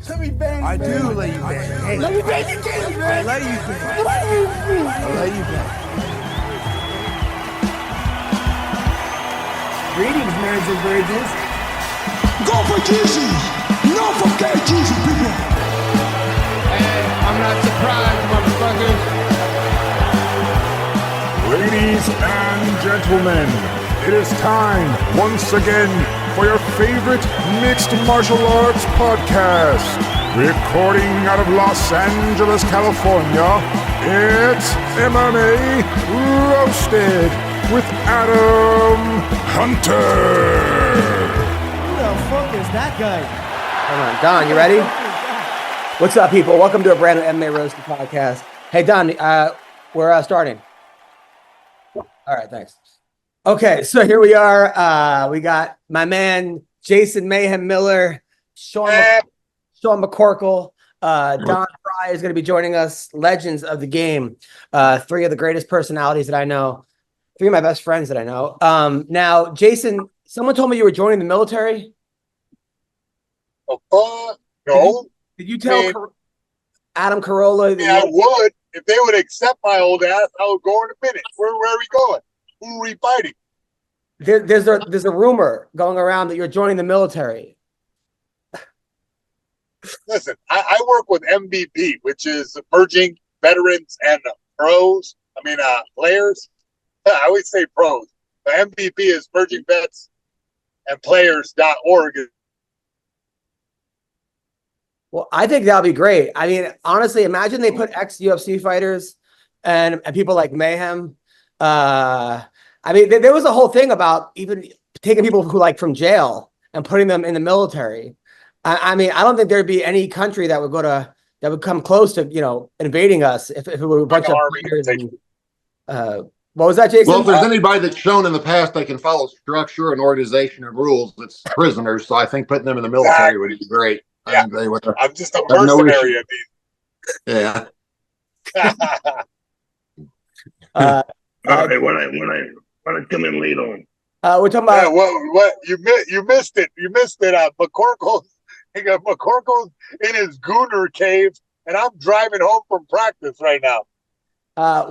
Let me bang. I do let you bang. Hey, let me bang you, James, man. I let you bang. I let you bang. Greetings, marriage and virgins. Go for Jesus. No forget Jesus, people. Hey, I'm not surprised, motherfuckers. Ladies and gentlemen, it is time once again for your favorite mixed martial arts podcast. Recording out of Los Angeles, California, it's MMA Roasted with Adam Hunter. Who the fuck is that guy? Come on, Don, you ready? What's up, people? Welcome to a brand new MMA Roasted podcast. Hey, Don, we're starting. All right, thanks. Okay, so here we are. We got my man, Jason Mayhem Miller, Sean McCorkle, Don Frye is going to be joining us, legends of the game, three of the greatest personalities that I know, three of my best friends that I know. Now, Jason, someone told me you were joining the military. No. Did you tell Adam Carolla? Yeah, I would. If they would accept my old ass, I would go in a minute. Where are we going? Who are we fighting? There's a rumor going around that you're joining the military. Listen, I work with MVP, which is emerging veterans and pros. Players. I always say pros. The MVP is emerging vets and players.org. Well, I think that'll be great. I mean, honestly, imagine they put ex-UFC fighters and people like Mayhem. There was a whole thing about even taking people who from jail and putting them in the military. I don't think there'd be any country that would come close to, invading us if it were a bunch of fighters. What was that, Jason? Well, if there's anybody that's shown in the past they can follow structure and organization and rules, it's prisoners. So I think putting them in the military would be great. Yeah. I'm just a mercenary of these. Yeah. All right, when I come in late on. We're talking about what you missed it. You missed it. McCorkle's in his gooner cave, and I'm driving home from practice right now.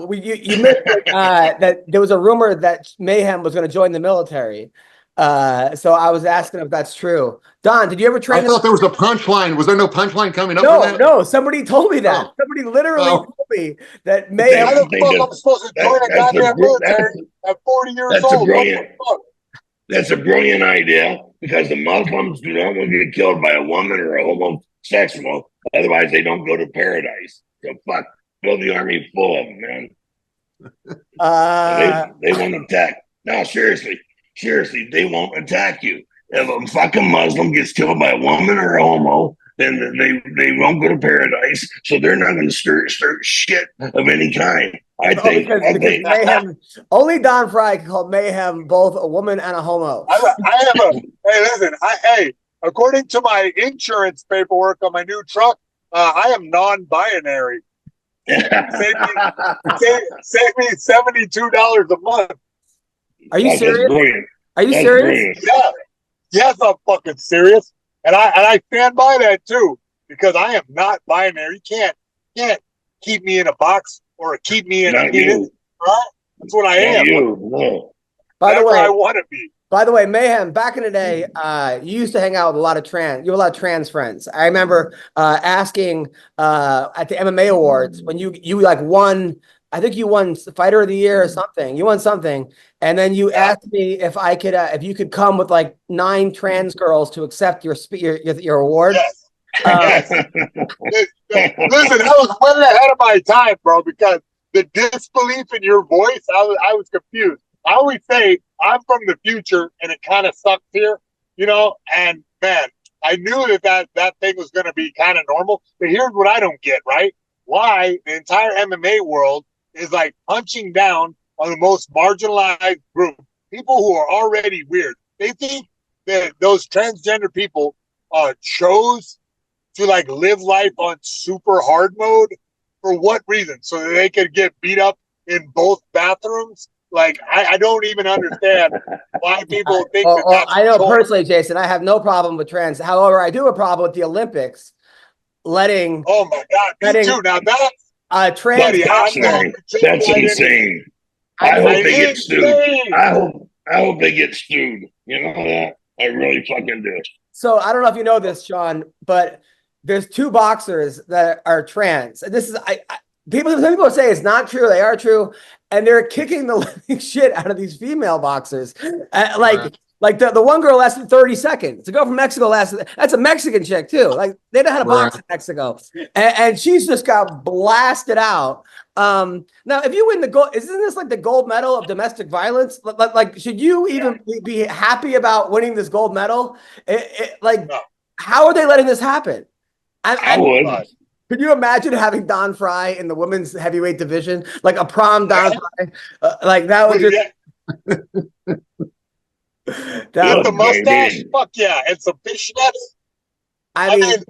You missed it, that there was a rumor that Mayhem was going to join the military. So I was asking if that's true. Don, did you ever train? I thought there was a punchline. Was there no punchline coming up? No. Somebody told me that. Somebody literally told me that Mayhem. How the fuck I'm supposed to join a goddamn military at 40 years old? That's a brilliant idea because the Muslims do not want to get killed by a woman or a homosexual. Otherwise, they don't go to paradise. So fill the army full of them, man. They won't attack. No, seriously, they won't attack you. If a fucking Muslim gets killed by a woman or a homo, then they won't go to paradise. So they're not going to stir shit of any kind. I think Mayhem, only Don Frye can call Mayhem both a woman and a homo. According to my insurance paperwork on my new truck, I am non-binary. Save me $72 a month. Are you serious? Brilliant. Are you serious? Yeah. Yes, I'm fucking serious. And I stand by that too, because I am not binary. You can't keep me in a box or keep me in a penis. Right? That's what I am. No. By the way, I want to be. By the way, Mayhem, back in the day, you used to hang out with a lot of trans. You have a lot of trans friends. I remember asking at the MMA awards when you won. I think you won Fighter of the Year or something. You won something, and then you asked me if I could, if you could come with 9 trans girls to accept your award. Yes. Listen, I was way ahead of my time, bro, because the disbelief in your voice, I was confused. I always say I'm from the future, and it kind of sucks here, And man, I knew that thing was going to be kind of normal. But here's what I don't get, right? Why the entire MMA world is punching down on the most marginalized group, people who are already weird. They think that those transgender people chose to live life on super hard mode. For what reason? So that they could get beat up in both bathrooms? I don't even understand why people think that's I know personally, Jason, I have no problem with trans. However, I do have a problem with the Olympics letting. Oh my God, me too. Now that's trans. buddy, that's insane. I hope they get sued. I hope they get sued. You know that? I really fucking do. So I don't know if you know this, Sean, but there's 2 boxers that are trans. And this is some people say it's not true. They are true, and they're kicking the living shit out of these female boxers. Like the one girl lasted 30 seconds. The girl from Mexico that's a Mexican chick too. Like they know how to box in Mexico. And she's just got blasted out. Now, if you win the gold, isn't this like the gold medal of domestic violence? Like, should you even be happy about winning this gold medal? How are they letting this happen? I would. Could you imagine having Don Frye in the women's heavyweight division? Like a prom Don Frye? Like that would just... With the mustache? Fuck yeah. And some fishnets? I mean,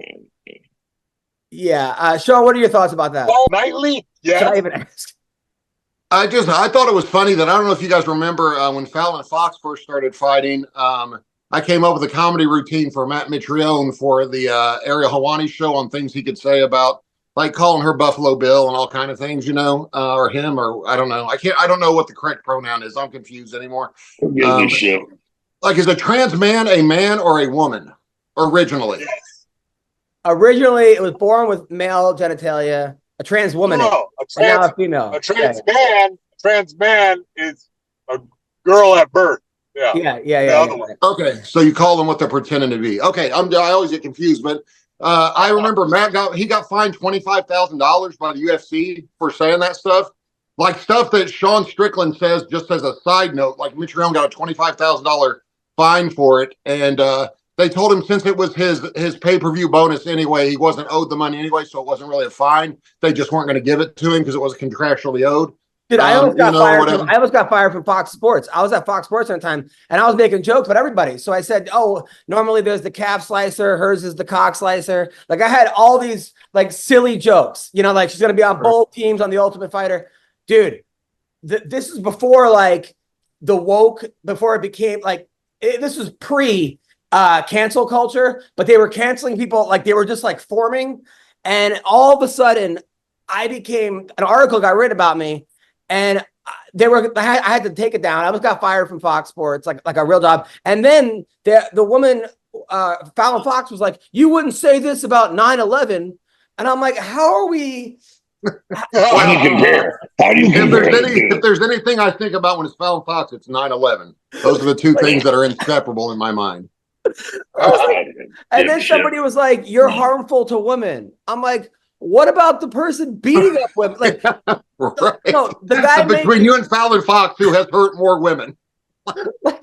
yeah. Sean, what are your thoughts about that? Nightly? Yeah. Should I even ask? I thought it was funny that I don't know if you guys remember when Fallon Fox first started fighting. I came up with a comedy routine for Matt Mitrione for the Ariel Helwani show on things he could say about, like calling her Buffalo Bill and all kind of things, or him, or I don't know. I don't know what the correct pronoun is. I'm confused anymore. Like, is a trans man a man or a woman originally? Yes. Originally, it was born with male genitalia. A trans woman. No, a female. A trans man is a girl at birth. Yeah. Okay, so you call them what they're pretending to be. Okay, I always get confused, but I remember Matt got fined $25,000 by the UFC for saying that stuff, like stuff that Sean Strickland says just as a side note. Like Mitrione got a $25,000 fine for it, and they told him since it was his pay-per-view bonus anyway, he wasn't owed the money anyway, so it wasn't really a fine. They just weren't going to give it to him because it was contractually owed. Dude, I almost got fired from Fox Sports. I was at Fox Sports one time, and I was making jokes about everybody. So I said, "Oh, normally there's the calf slicer, hers is the cock slicer." Like I had all these like silly jokes, like she's gonna be on both teams on The Ultimate Fighter, dude. This is before like the woke, before it became like this was pre cancel culture, but they were canceling people like they were just like forming, and all of a sudden, an article got written about me. And I had to take it down. I got fired from Fox Sports, like a real job. And then the woman, Fallon Fox, was like, "You wouldn't say this about 9/11." And I'm like, "How are we?" How do you compare? If there's anything I think about when it's Fallon Fox, it's 9/11. Those are the two things that are inseparable in my mind. And then somebody was like, "You're harmful to women." I'm like, what about the person beating up women? Like, right. No, the guy between you and Fallon Fox, who has hurt more women?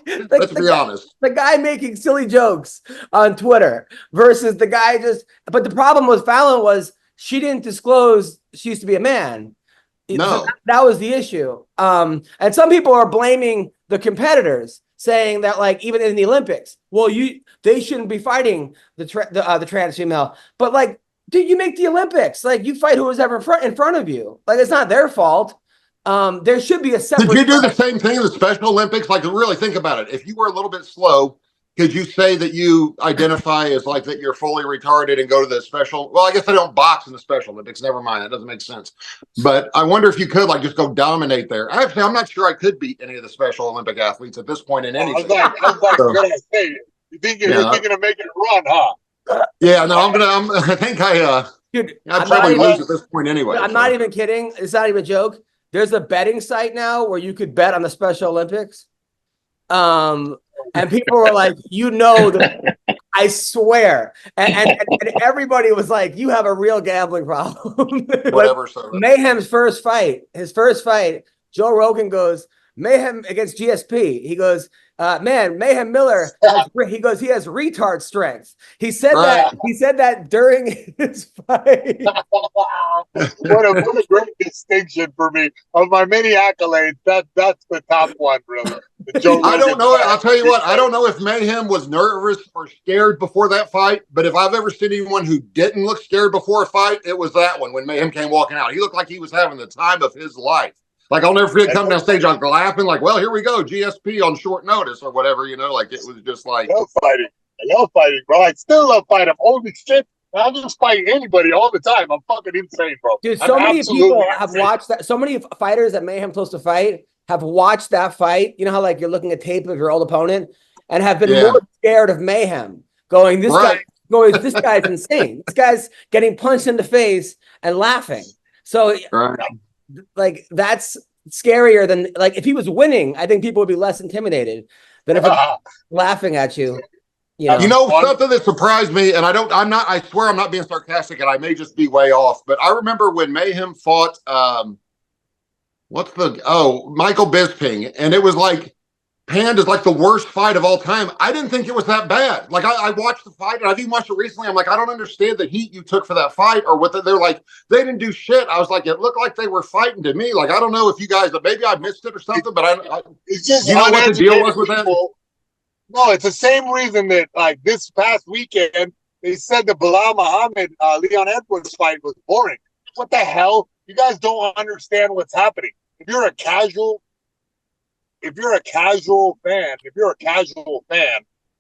Let's be honest. The guy making silly jokes on Twitter versus the guy but the problem with Fallon was she didn't disclose she used to be a man. No. So that was the issue. And some people are blaming the competitors, saying that like even in the Olympics, they shouldn't be fighting the trans female. But like, dude, you make the Olympics. Like, you fight who was ever in front of you. Like, it's not their fault. There should be a separate... Did you do the same thing in the Special Olympics? Like, really think about it. If you were a little bit slow, could you say that you identify as like that you're fully retarded and go to the special... Well, I guess they don't box in the Special Olympics. Never mind. That doesn't make sense. But I wonder if you could like just go dominate there. Actually, I'm not sure I could beat any of the Special Olympic athletes at this point in anything. I was like, gonna say, you're thinking of making a run, huh? Yeah, no, I think Dude, I'd probably lose at this point anyway. I'm not even kidding. It's not even a joke. There's a betting site now where you could bet on the Special Olympics. And people were like, I swear. And everybody was like, you have a real gambling problem. Whatever. So Mayhem's his first fight, Joe Rogan goes, Mayhem against GSP. He goes, man, Mayhem Miller, he has retard strength. He said that during his fight. What a great distinction for me. Of my many accolades, that's the top one, really. I don't know. I'll tell you what, I don't know if Mayhem was nervous or scared before that fight, but if I've ever seen anyone who didn't look scared before a fight, it was that one when Mayhem came walking out. He looked like he was having the time of his life. Like, I'll never forget coming down stage, I was laughing, like, well, here we go, GSP on short notice or whatever, like, it was just like... I love fighting, bro. I still love fighting. Holy shit, I'll just fight anybody all the time. I'm fucking insane, bro. Dude, I'm so many people absolutely have insane. watched that. So many fighters that Mayhem supposed to fight have watched that fight. You know how like you're looking at tape of your old opponent and have been more scared of Mayhem. Going, this guy's insane. This guy's getting punched in the face and laughing. So like that's scarier than like if he was winning, I think people would be less intimidated than if it's laughing at you. You know something that surprised me, and I swear I'm not being sarcastic, and I may just be way off, but I remember when Mayhem fought Michael Bisping, and it was like panned as like the worst fight of all time. I didn't think it was that bad. Like I watched the fight, and I've even watched it recently. I'm like, I don't understand the heat you took for that fight, or what they're like. They didn't do shit. I was like, it looked like they were fighting to me. Like I don't know if you guys, maybe I missed it or something, but it's just you know what the deal was with that? No, it's the same reason that like this past weekend they said the Bilal Muhammad Leon Edwards fight was boring. What the hell? You guys don't understand what's happening. If you're a casual fan,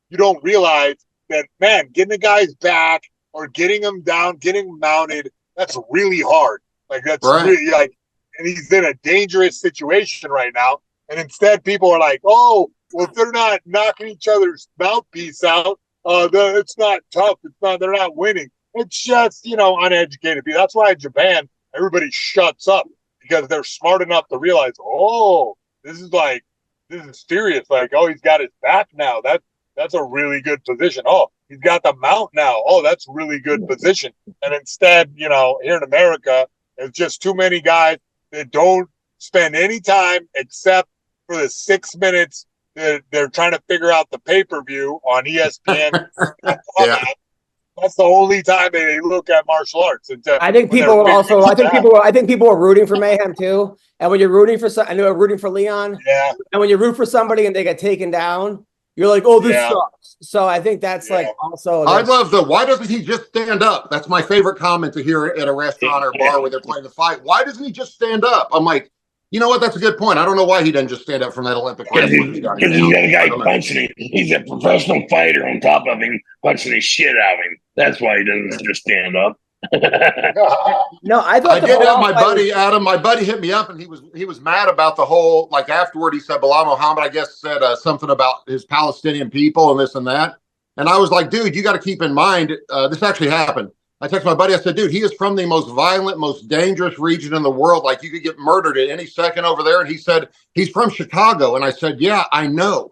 you don't realize that, man, getting the guy's back or getting him down, getting him mounted, that's really hard. Like that's really like, and he's in a dangerous situation right now. And instead, people are like, "Oh, well, if they're not knocking each other's mouthpiece out, it's not tough. They're not winning. It's just uneducated people." That's why in Japan everybody shuts up because they're smart enough to realize, oh, this is serious. Like, oh, he's got his back now. That's a really good position. Oh, he's got the mount now. Oh, that's really good position. And instead, here in America, there's just too many guys that don't spend any time except for the 6 minutes that they're trying to figure out the pay-per-view on ESPN. That's the only time they look at martial arts. I think people were also. I think people were rooting for Mayhem too. And when you're rooting for I know rooting for Leon. Yeah. And when you root for somebody and they get taken down, you're like, oh, this sucks. So I think that's like also. I love why doesn't he just stand up? That's my favorite comment to hear at a restaurant or bar where they're playing the fight. Why doesn't he just stand up? I'm like, you know what? That's a good point. I don't know why he doesn't just stand up from that Olympic wrestling. Because he's got a guy punching him. He's a professional fighter on top of him, punching the shit out of him. That's why he doesn't just stand up. No, I did have my buddy Adam. My buddy hit me up, and he was mad about the whole. Like afterward, he said Bilal Muhammad, I guess, said something about his Palestinian people and this and that. And I was like, dude, you got to keep in mind this actually happened. I texted my buddy. I said, dude, he is from the most violent, most dangerous region in the world. Like you could get murdered at any second over there. And he said he's from Chicago, and I said, yeah, I know.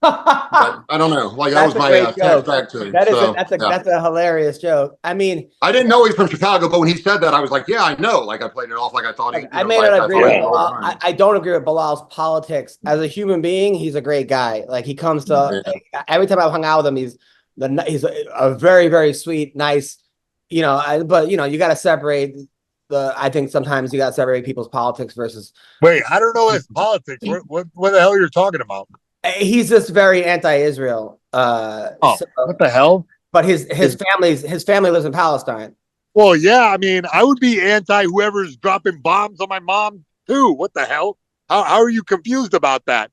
But I don't know. Like that was my text back to him. That's a hilarious joke. I mean, I didn't know he's from Chicago, but when he said that, I was like, yeah, I know. Like I played it off like I thought. I may not agree with Bilal. I don't agree with Bilal's politics. As a human being, he's a great guy. Like he comes to every time I've hung out with him, he's a very, very sweet, nice. But you got to separate I think sometimes you got to separate people's politics versus. Wait, I don't know his politics. What the hell you're talking about? He's just very anti-Israel. What the hell? But his family lives in Palestine. Well, yeah, I mean, I would be anti whoever's dropping bombs on my mom too. What the hell? How are you confused about that?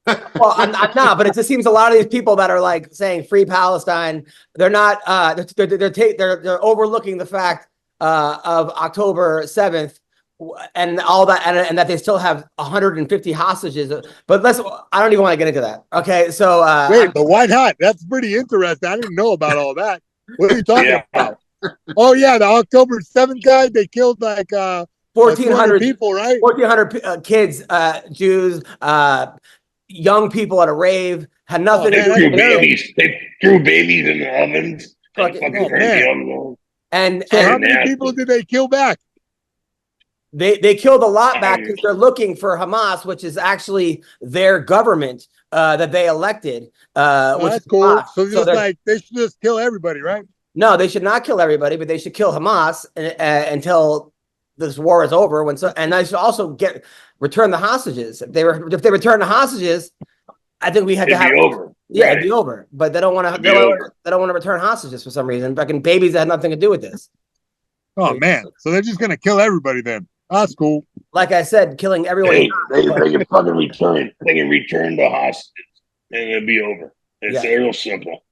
Well, I'm not, but it just seems a lot of these people that are like saying free Palestine, they're not. They're overlooking the fact of October 7th. And all that, and that they still have 150 hostages. But I don't even want to get into that. Okay, so wait, but why not? That's pretty interesting. I didn't know about all that. What are you talking about? Oh yeah, the October 7th guy. They killed like 1,400 people, right? 1,400 kids, Jews, young people at a rave. Had nothing to do with babies. They threw babies in the ovens. And how many people did they kill back? They killed a lot back because they're looking for Hamas, which is actually their government that they elected. That's cool. So they should just kill everybody, right? No, they should not kill everybody, but they should kill Hamas until this war is over. And they should also return the hostages. If they return the hostages, I think we had to have it. Over. Yeah, it'd be over. But they don't want to. They don't want to return hostages for some reason. Fucking babies that had nothing to do with this. Oh man! So they're just gonna kill everybody then. That's cool. Like I said, killing everyone. They can fucking return. They can return the hostages, and it'll be over. It's real simple.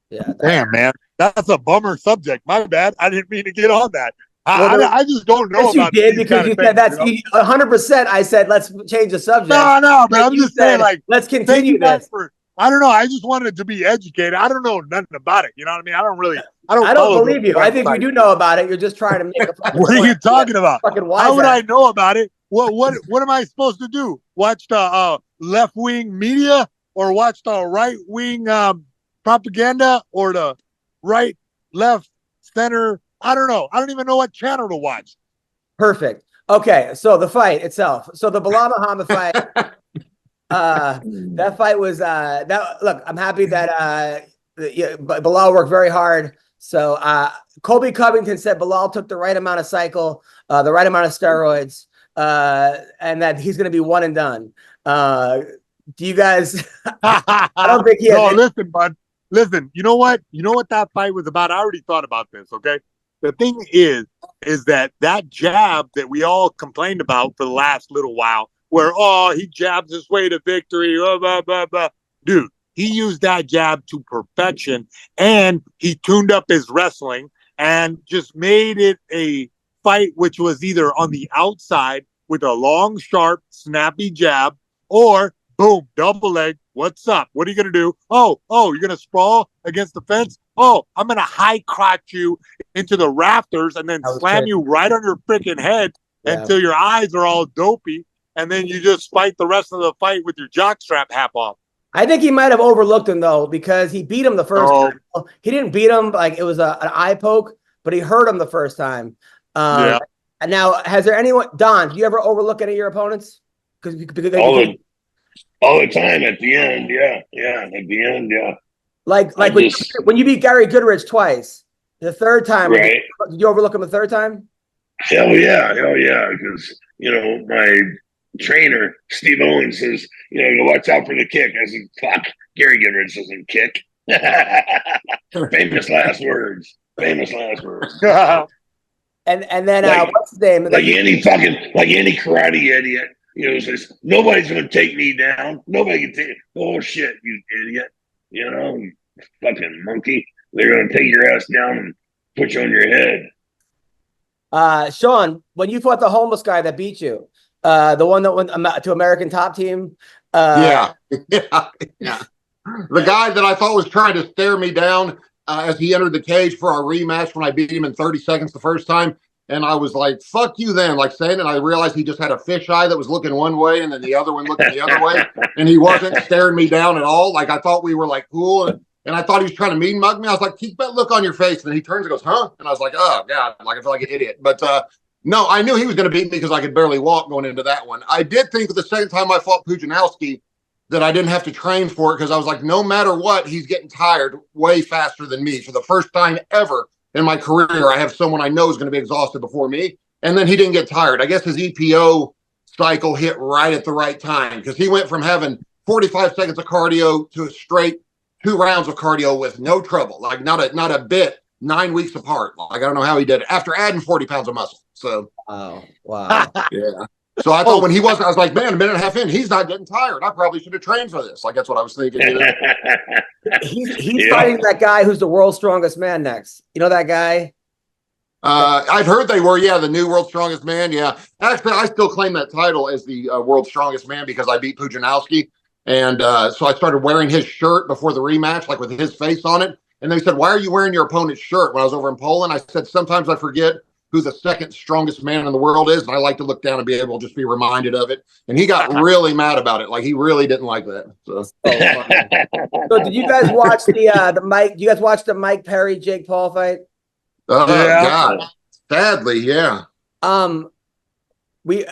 Yeah. Damn, man. That's a bummer subject. My bad. I didn't mean to get on that. Well, I just don't know yes, you about did these because kind you of said things, that's you know? 100%. I said let's change the subject. No, but And I'm you just saying, said, like, let's thank continue you guys this. for. I don't know. I just wanted to be educated. I don't know nothing about it. You know what I mean? I don't I don't follow believe the you. I think you website. do know about it. You're just trying to make a fucking What are point. you talking about? Fucking wise How would ass. I know about it? What am I supposed to do? Watch the left wing media or watch the right wing propaganda or the right, left, center? I don't know. I don't even know what channel to watch. Perfect. Okay, so the fight itself. So the Bilal Muhammad fight. That fight was that. Look, I'm happy that Bilal worked very hard. So Colby Covington said Bilal took the right amount of cycle, the right amount of steroids, and that he's going to be one and done. Do you guys? I don't think he has. No, listen, bud. Listen. You know what? You know what that fight was about. I already thought about this. Okay. The thing is that jab that we all complained about for the last little while, where he jabs his way to victory, blah, blah, blah, blah. Dude, he used that jab to perfection, and he tuned up his wrestling and just made it a fight which was either on the outside with a long, sharp, snappy jab, or boom, double leg. What's up? What are you gonna do? Oh, you're gonna sprawl against the fence? Oh, I'm gonna high crotch you into the rafters and then slam you right on your freaking head until your eyes are all dopey, and then you just fight the rest of the fight with your jockstrap half off. I think he might have overlooked him though, because he beat him the first time. He didn't beat him like it was an eye poke, but he hurt him the first time. And now, has there anyone, Don? Do you ever overlook any of your opponents? Because all the time at the end, yeah, at the end, yeah. Like when you beat Gary Goodrich twice, the third time, right? Did you overlook him the third time? Hell yeah, because my trainer Steve Owens says, watch out for the kick. I said, fuck, Gary Goodrich doesn't kick. Famous last words. And then what's his name? Like any karate idiot. Says, nobody's going to take me down. Nobody can take it. Oh, shit, you idiot. You fucking monkey. They're going to take your ass down and put you on your head. Sean, when you fought the homeless guy that beat you, the one that went to American Top Team. Yeah. The guy that I thought was trying to stare me down as he entered the cage for our rematch when I beat him in 30 seconds the first time. And I was like, fuck you then, like saying it. I realized he just had a fisheye that was looking one way and then the other one looking the other way. And he wasn't staring me down at all. Like I thought we were like cool. And I thought he was trying to mean mug me. I was like, keep that look on your face. And then he turns and goes, huh? And I was like, oh, God, like I feel like an idiot. But no, I knew he was going to beat me because I could barely walk going into that one. I did think the second time I fought Pujanowski that I didn't have to train for it because I was like, no matter what, he's getting tired way faster than me. For the first time ever in my career, I have someone I know is going to be exhausted before me. And then he didn't get tired. I guess his EPO cycle hit right at the right time because he went from having 45 seconds of cardio to a straight 2 rounds of cardio with no trouble, like not a bit, 9 weeks apart. Like I don't know how he did it after adding 40 pounds of muscle. So, wow. Yeah. So I thought when he wasn't, I was like, man, a minute and a half in, he's not getting tired. I probably should have trained for this. Like that's what I was thinking. He's fighting that guy who's the world's strongest man next. You know that guy? I've heard they were, the new world's strongest man. Yeah. Actually, I still claim that title as the world's strongest man because I beat Pujanowski. And so I started wearing his shirt before the rematch, like with his face on it. And they said, why are you wearing your opponent's shirt? When I was over in Poland, I said, sometimes I forget who the second strongest man in the world is. And I like to look down and be able to just be reminded of it. And he got really mad about it. Like he really didn't like that. So did you guys watch the Mike? You guys watch the Mike Perry Jake Paul fight? God. Sadly, yeah. We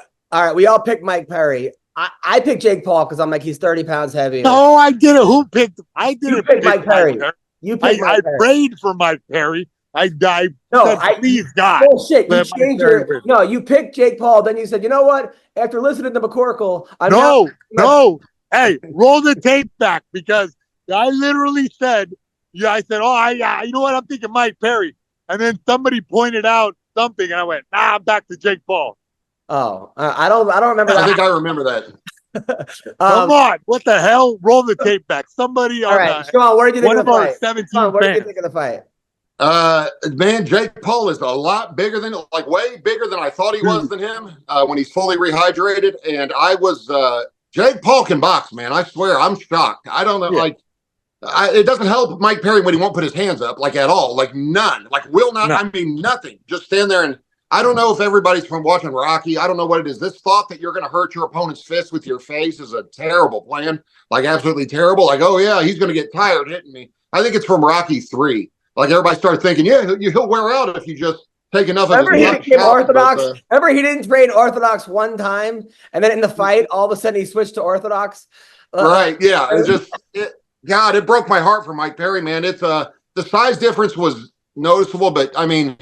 all picked Mike Perry. I picked Jake Paul because I'm like he's 30 pounds heavier. No, I did it. Who picked? I didn't pick Mike Perry. You picked Mike Perry. I prayed for Mike Perry. I died. Please God. Bullshit. You changed you picked Jake Paul. Then you said, you know what? After listening to McCorkle, no. Hey, roll the tape back because I literally said, you know what? I'm thinking Mike Perry. And then somebody pointed out something, and I went, I'm back to Jake Paul. Oh, I don't remember that. I think I remember that. Come on, what the hell? Roll the tape back. Somebody all right, Sean, what did you think of the fight? 17 Sean, what fans. did you think of the fight? Man, Jake Paul is a lot bigger than, like, way bigger than I thought he was than him when he's fully rehydrated. And Jake Paul can box, man. I swear, I'm shocked. I don't know, it doesn't help Mike Perry when he won't put his hands up, like, at all, like, none, like, will not. No. I mean, nothing. Just stand there, and I don't know if everybody's from watching Rocky. I don't know what it is. This thought that you're going to hurt your opponent's fist with your face is a terrible plan, like, absolutely terrible. Like, oh yeah, he's going to get tired hitting me. I think it's from Rocky 3. Like, everybody started thinking, yeah, he'll wear out if you just take enough of his. Remember he became Orthodox? Remember he didn't train Orthodox one time, and then in the fight, all of a sudden he switched to Orthodox? Right, yeah. God, it broke my heart for Mike Perry, man. It's the size difference was noticeable, but, I mean,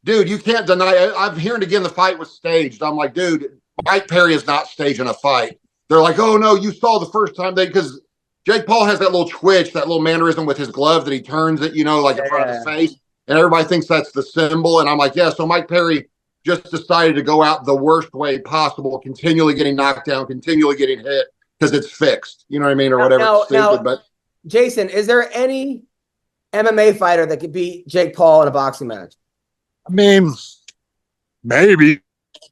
dude, you can't deny. I'm hearing again the fight was staged. I'm like, dude, Mike Perry is not staging a fight. They're like, oh, no, you saw the first time because Jake Paul has that little twitch, that little mannerism with his glove that he turns it, like in front of his face. And everybody thinks that's the symbol. And I'm like, yeah, so Mike Perry just decided to go out the worst way possible, continually getting knocked down, continually getting hit because it's fixed. You know what I mean? Or whatever. But Jason, is there any MMA fighter that could beat Jake Paul in a boxing match? I mean, maybe.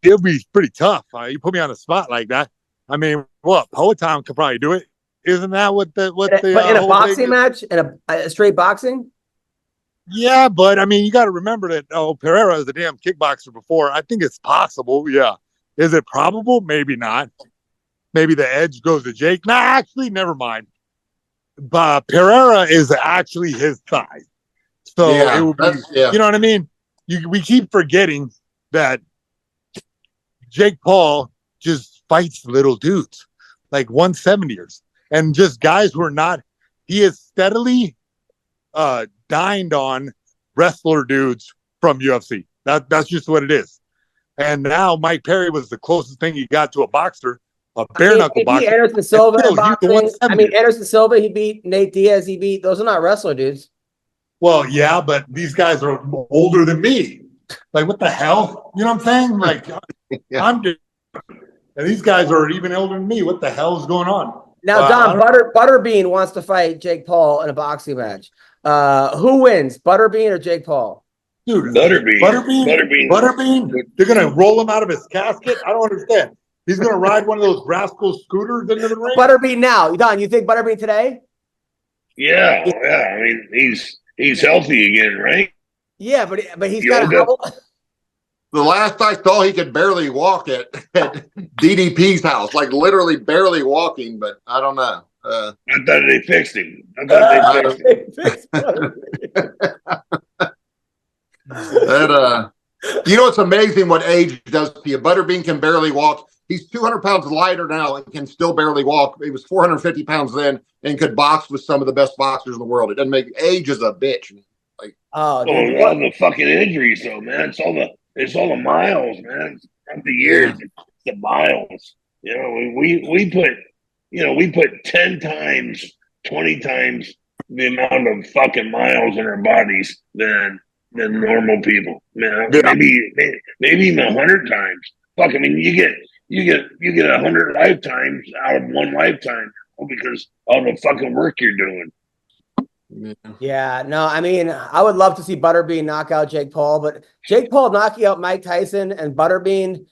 It'll be pretty tough. You put me on the spot like that. I mean, what? Poetown could probably do it. Isn't that what the but in a boxing match, in a straight boxing? Yeah, but I mean, you got to remember that Pereira is a damn kickboxer before. I think it's possible. Yeah. Is it probable? Maybe not. Maybe the edge goes to Jake. Nah, actually, never mind. But Pereira is actually his size. So it would be, you know what I mean? We keep forgetting that Jake Paul just fights little dudes, like 170ers. And just guys who are not, he is steadily dined on wrestler dudes from UFC. That's just what it is. And now Mike Perry was the closest thing he got to a boxer, a bare knuckle boxer. Anderson Silva in boxing. I mean, Anderson Silva, he beat Nate Diaz, those are not wrestler dudes. Well, yeah, but these guys are older than me. Like, what the hell? You know what I'm saying? Like, I'm different. And these guys are even older than me. What the hell is going on? Now, Don, Butterbean wants to fight Jake Paul in a boxing match. Who wins, Butterbean or Jake Paul? Dude, Butterbean. They're going to roll him out of his casket? I don't understand. He's going to ride one of those rascal scooters into the ring? Butterbean now. Don, you think Butterbean today? Yeah. I mean, he's healthy again, right? Yeah, but he's got a the last I saw, he could barely walk at DDP's house, like literally barely walking. But I don't know. I thought they fixed him. It's amazing what age does to you. Butterbean can barely walk. He's 200 pounds lighter now and can still barely walk. He was 450 pounds then and could box with some of the best boxers in the world. It doesn't make age is a bitch. Like, all the fucking injuries, though, man. It's all the miles, man. It's not the years, it's the miles. You know, we put 10 times, 20 times the amount of fucking miles in our bodies than normal people. Man, maybe even 100 times. Fuck, I mean, you get 100 lifetimes out of one lifetime because all the fucking work you're doing. Yeah, no, I mean, I would love to see Butterbean knock out Jake Paul, but Jake Paul knocking out Mike Tyson and Butterbean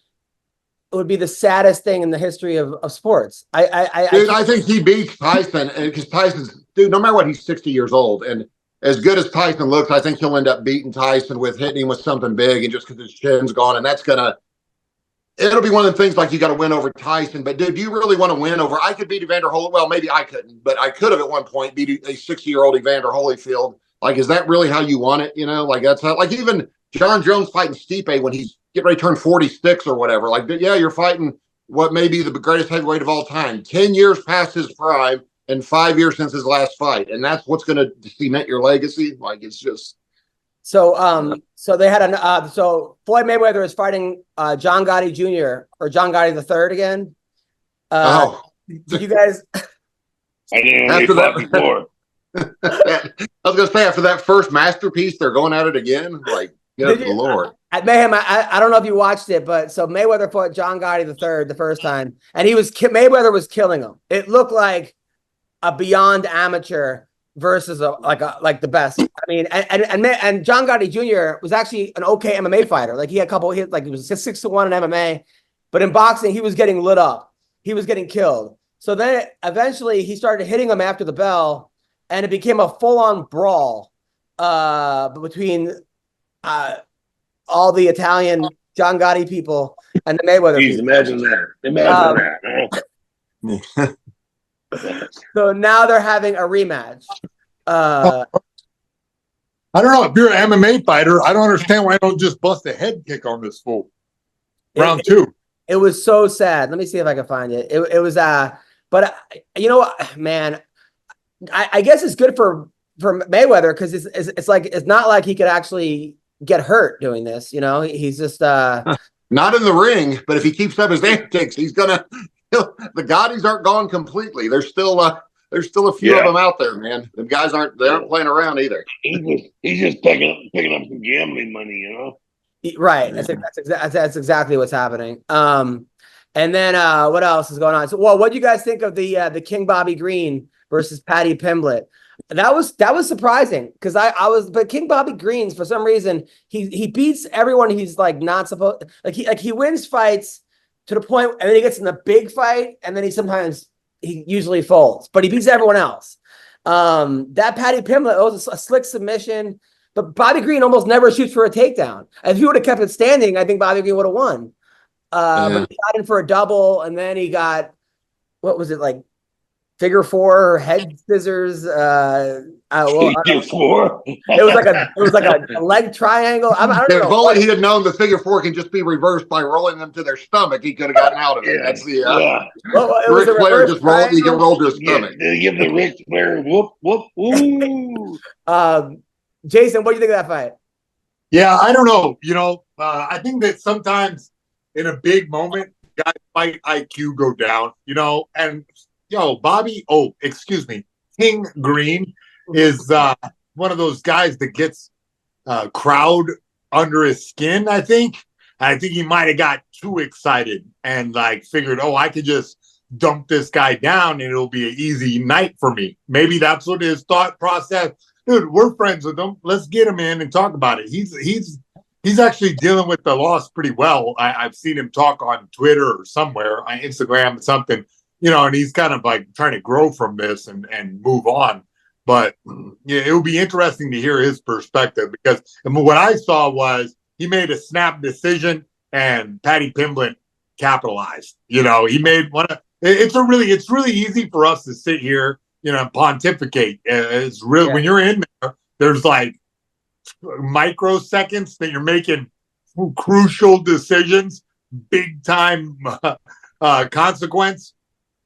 would be the saddest thing in the history of sports. I think he beats Tyson because Tyson's, dude, no matter what, he's 60 years old. And as good as Tyson looks, I think he'll end up beating Tyson with hitting him with something big and just because his chin's gone. And it'll be one of the things like you got to win over Tyson. But dude, do you really want to win over? I could beat Evander Holyfield. Well, maybe I couldn't, but I could have at one point beat a 60-year-old Evander Holyfield. Like, is that really how you want it? You know, like that's how. Like even John Jones fighting Stipe when he's getting ready to turn 46 or whatever. Like, yeah, you're fighting what may be the greatest heavyweight of all time. 10 years past his prime and 5 years since his last fight, and that's what's going to cement your legacy. Like, it's just. So, so they had so Floyd Mayweather is fighting John Gotti Jr. or John Gotti III again. Did you guys? I didn't know after that before. I was going to say after that first masterpiece, they're going at it again. Like, good Lord. At Mayhem, I don't know if you watched it, but so Mayweather fought John Gotti III the first time, and Mayweather was killing him. It looked like a beyond amateur versus like the best. I mean, and John Gotti Jr. was actually an okay MMA fighter. Like he had a couple hits, like he was 6-1 in MMA, but in boxing he was getting lit up. He was getting killed. So then eventually he started hitting him after the bell, and it became a full-on brawl between all the Italian John Gotti people and the Mayweather Jeez, people. imagine that. Imagine that. So now they're having a rematch. I don't know. If you're an MMA fighter, I don't understand why I don't just bust a head kick on this fool. Round two. It was so sad. Let me see if I can find it. It was but you know what, man, I guess it's good for Mayweather because it's like it's not like he could actually get hurt doing this. You know, he's just not in the ring, but if he keeps up his antics, he's gonna. The Gottis aren't gone completely. There's still a few of them out there, man. The guys aren't playing around either. He's just picking up some gambling money, you know. Right. That's exactly what's happening. And then what else is going on? So, well, what do you guys think of the King Bobby Green versus Paddy Pimblett? That was surprising because but King Bobby Green's for some reason he beats everyone he's like not supposed he wins fights to the point, and then he gets in the big fight, and then he usually folds, but he beats everyone else. That Paddy Pimblett was a slick submission, but Bobby Green almost never shoots for a takedown. If he would have kept it standing, I think Bobby Green would have won. But he got in for a double, and then he got, what was it, like figure four head scissors? Figure four. It was like a leg triangle. I don't know. If only he had known the figure four can just be reversed by rolling them to their stomach, he could have gotten out of it. That's the Ric Flair just rolled. He can roll to his stomach. They give the Ric Flair whoop whoop woo. Jason, what do you think of that fight? Yeah, I don't know. You know, I think that sometimes in a big moment, guys fight IQ go down. You know, and King Green is one of those guys that gets crowd under his skin. I think he might have got too excited and like figured, I could just dump this guy down and it'll be an easy night for me. Maybe that's what his thought process. Dude, we're friends with him. Let's get him in and talk about it. He's actually dealing with the loss pretty well. I've seen him talk on Twitter or somewhere, on Instagram or something, you know, and he's kind of like trying to grow from this and move on. But yeah, it would be interesting to hear his perspective because what I saw was he made a snap decision and Paddy Pimblett capitalized. You know, he made one of it's really easy for us to sit here, you know, and pontificate. It's really when you're in there, there's like microseconds that you're making crucial decisions, big time consequence.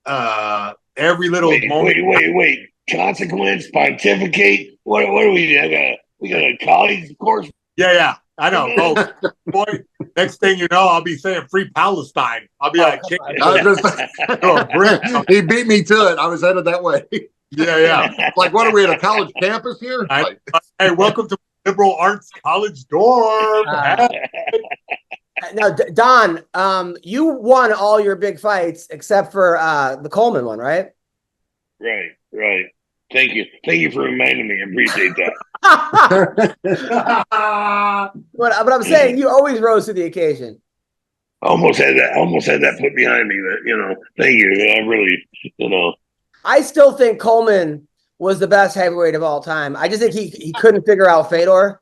Every little moment. Wait. Consequence, pontificate. What are we? We got a college course. Yeah. I know. Oh, boy. Next thing you know, I'll be saying free Palestine. I'll be like, he beat me to it. I was headed that way. Yeah. Like, what are we at a college campus here? Hey, welcome to liberal arts college dorm. Now, Don, you won all your big fights except for the Coleman one, right? Right. Thank you for reminding me. I appreciate that. But I'm saying you always rose to the occasion. Almost had that put behind me. But you know, thank you. I really, you know. I still think Coleman was the best heavyweight of all time. I just think he couldn't figure out Fedor,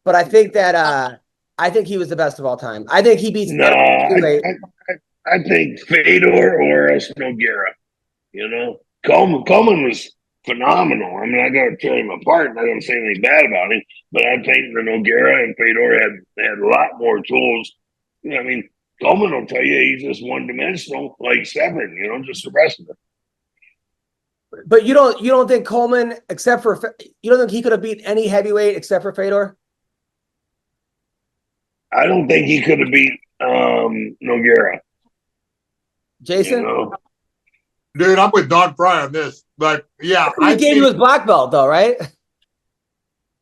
but I think that I think he was the best of all time. I think he beats. I think Fedor or else Nogueira. You know, Coleman was phenomenal. I'm not going to tear him apart. I'm not going to say anything bad about him, but I think the Nogueira and Fedor had a lot more tools. You know, I mean, Coleman will tell you he's just one dimensional, like Severn. You know, just the rest of it. But you don't think Coleman, except for you don't think he could have beat any heavyweight except for Fedor? I don't think he could have beat Nogueira. Jason? You know? Dude, I'm with Don Frye on this. But yeah. He gave you his black belt though, right?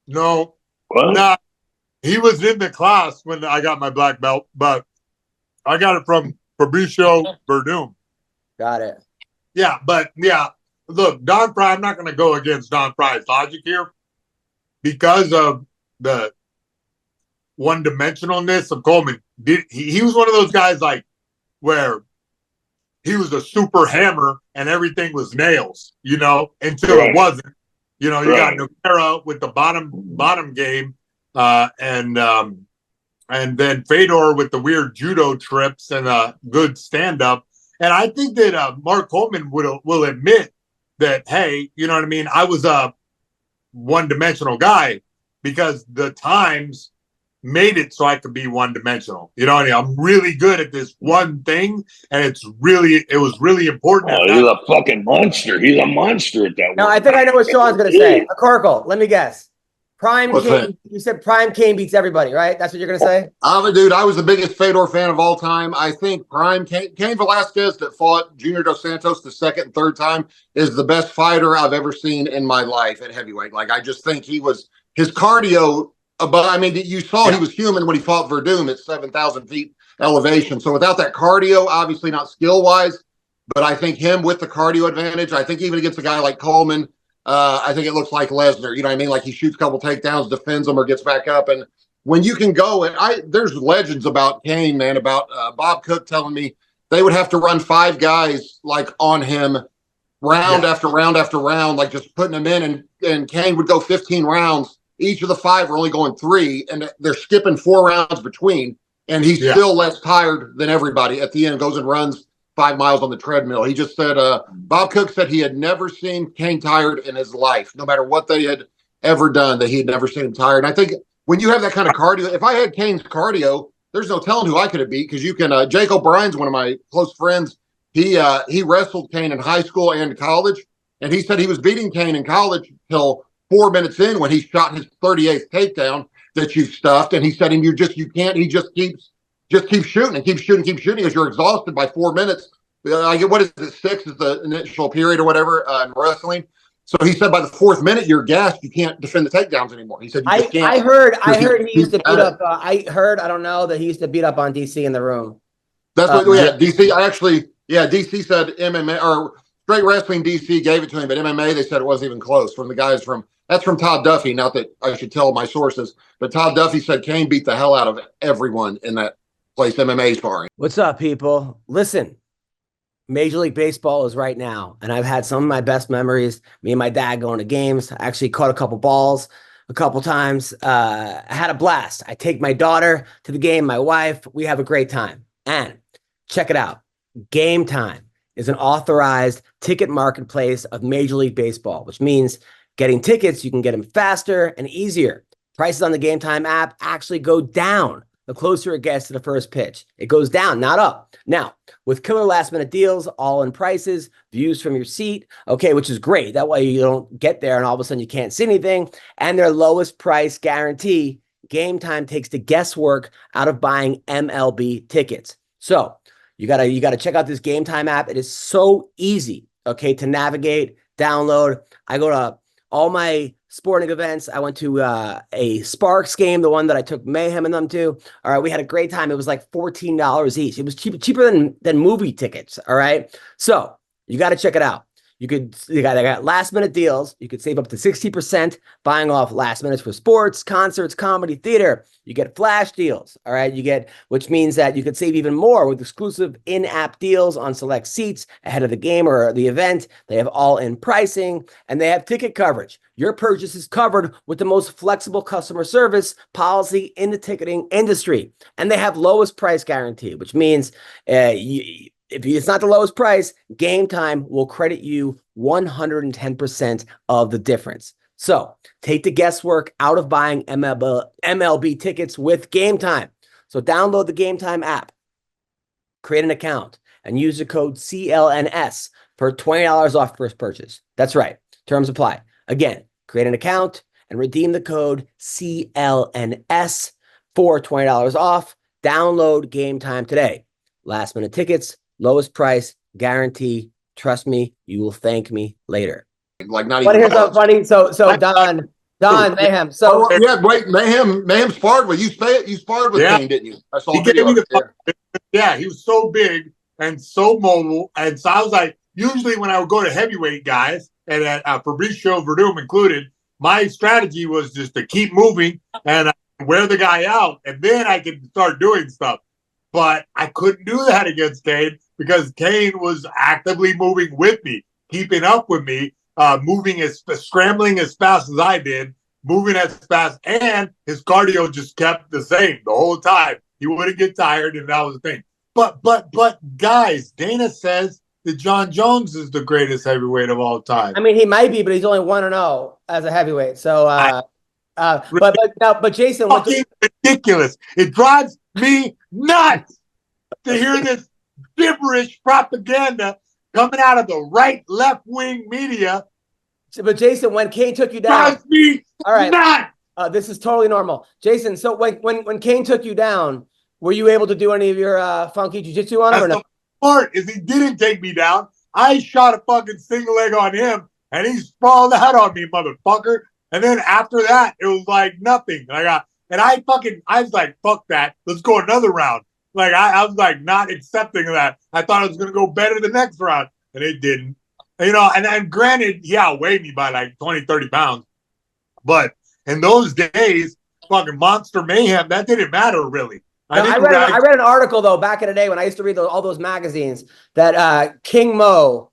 No. What? Nah. He was in the class when I got my black belt, but I got it from Fabricio Verdum. Got it. Yeah, but yeah. look, Don Frye, I'm not going to go against Don Frye's logic here because of the one-dimensionalness of Coleman. He was one of those guys like where he was a super hammer and everything was nails, until it wasn't. You got Nogueira with the bottom game, and then Fedor with the weird judo trips and a good stand-up. And I think that Mark Coleman will admit that, hey, you know what I mean? I was a one-dimensional guy because the times made it so I could be one-dimensional. You know what I mean? I'm really good at this one thing, and it was really important. Oh, he's a fucking monster. He's a monster at that. No, I think I know what Sean's going to say. McCorkle, let me guess. You said Prime Kane beats everybody, right? That's what you're going to say? Dude, I was the biggest Fedor fan of all time. I think Prime Cain Velasquez that fought Junior Dos Santos the second and third time is the best fighter I've ever seen in my life at heavyweight. Like, I just think his cardio, but I mean, you saw he was human when he fought Verdum at 7,000 feet elevation. So without that cardio, obviously not skill-wise, but I think him with the cardio advantage, I think even against a guy like Coleman, I think it looks like Lesnar. You know what I mean? Like he shoots a couple takedowns, defends them, or gets back up. And when you can go, and there's legends about Kane, man, about Bob Cook telling me they would have to run 5 guys like on him round after round after round, like just putting them in. And Kane would go 15 rounds. Each of the 5 are only going 3, and they're skipping 4 rounds between. And he's still less tired than everybody at the end, goes and runs 5 miles on the treadmill. He just said, Bob Cook said he had never seen Kane tired in his life, no matter what they had ever done, that he had never seen him tired. And I think when you have that kind of cardio, if I had Kane's cardio, there's no telling who I could have beat, because you can, Jake O'Brien's one of my close friends. He wrestled Kane in high school and college, and he said he was beating Kane in college till 4 minutes in when he shot his 38th takedown that you stuffed. And he said, he just keeps shooting and keeps shooting because you're exhausted by 4 minutes. What is it? 6 is the initial period or whatever in wrestling. So he said by the 4th minute you're gassed. You can't defend the takedowns anymore. He said you just can't. I heard he used to beat up. I don't know that he used to beat up on DC in the room. That's what. DC. DC said MMA or straight wrestling. DC gave it to him, but MMA they said it wasn't even close. From the guys that's from Todd Duffy. Not that I should tell my sources, but Todd Duffy said Kane beat the hell out of everyone in that place MMA sparring. What's up, people? Listen, Major League Baseball is right now, and I've had some of my best memories. Me and my dad going to games. I actually caught a couple balls a couple times. I had a blast. I take my daughter to the game, my wife. We have a great time. And check it out. GameTime is an authorized ticket marketplace of Major League Baseball, which means getting tickets, you can get them faster and easier. Prices on the GameTime app actually go down the closer it gets to the first pitch. It goes down, not up. Now, with killer last-minute deals, all-in prices, views from your seat, which is great. That way you don't get there and all of a sudden you can't see anything. And their lowest price guarantee, GameTime takes the guesswork out of buying MLB tickets. So you gotta check out this GameTime app. It is so easy, to navigate, download. I go to all my sporting events. I went to a Sparks game, the one that I took Mayhem and them to. All right, we had a great time. It was like $14 each. It was cheaper than movie tickets. All right, so you got to check it out. They got last minute deals. You could save up to 60% buying off last minutes for sports, concerts, comedy, theater. You get flash deals. All right, which means that you could save even more with exclusive in-app deals on select seats ahead of the game or the event. They have all-in pricing and they have ticket coverage. Your purchase is covered with the most flexible customer service policy in the ticketing industry, and they have lowest price guarantee, which means if it's not the lowest price, GameTime will credit you 110% of the difference. So take the guesswork out of buying MLB tickets with GameTime. So download the GameTime app, create an account, and use the code CLNS for $20 off first purchase. That's right. Terms apply. Again, create an account and redeem the code CLNS for $20 off. Download GameTime today. Last minute tickets, lowest price, guarantee. Trust me, you will thank me later. Like not But even. here's so funny. So Don Mayhem. So wait, Mayhem sparred with you. You sparred with Kane, didn't you? I saw he a video. he was so big and so mobile, and so I was like, usually when I would go to heavyweight guys, and at Fabricio Verdum included, my strategy was just to keep moving and wear the guy out, and then I could start doing stuff. But I couldn't do that against Kane because Kane was actively moving with me, keeping up with me, scrambling as fast as I did, moving as fast, and his cardio just kept the same the whole time. He wouldn't get tired, and that was the thing. But guys, Dana says that John Jones is the greatest heavyweight of all time. I mean, he might be, but he's only 1-0 as a heavyweight. So, but Jason, fucking ridiculous. It drives me nuts to hear this gibberish propaganda coming out of the right, left wing media. But Jason, when Kane took you down, drives me all right, nuts. This is totally normal, Jason. So when Kane took you down, were you able to do any of your funky jiu-jitsu on him or no? The part is he didn't take me down. I shot a fucking single leg on him, and he sprawled out on me, motherfucker. And then after that, it was like nothing. I was like, fuck that. Let's go another round. Like I was like not accepting that. I thought it was gonna go better the next round, and it didn't. You know, and granted, he outweighed me by like 20, 30 pounds. But in those days, fucking Monster Mayhem, that didn't matter really. I read an article though back in the day when I used to read all those magazines that King Mo,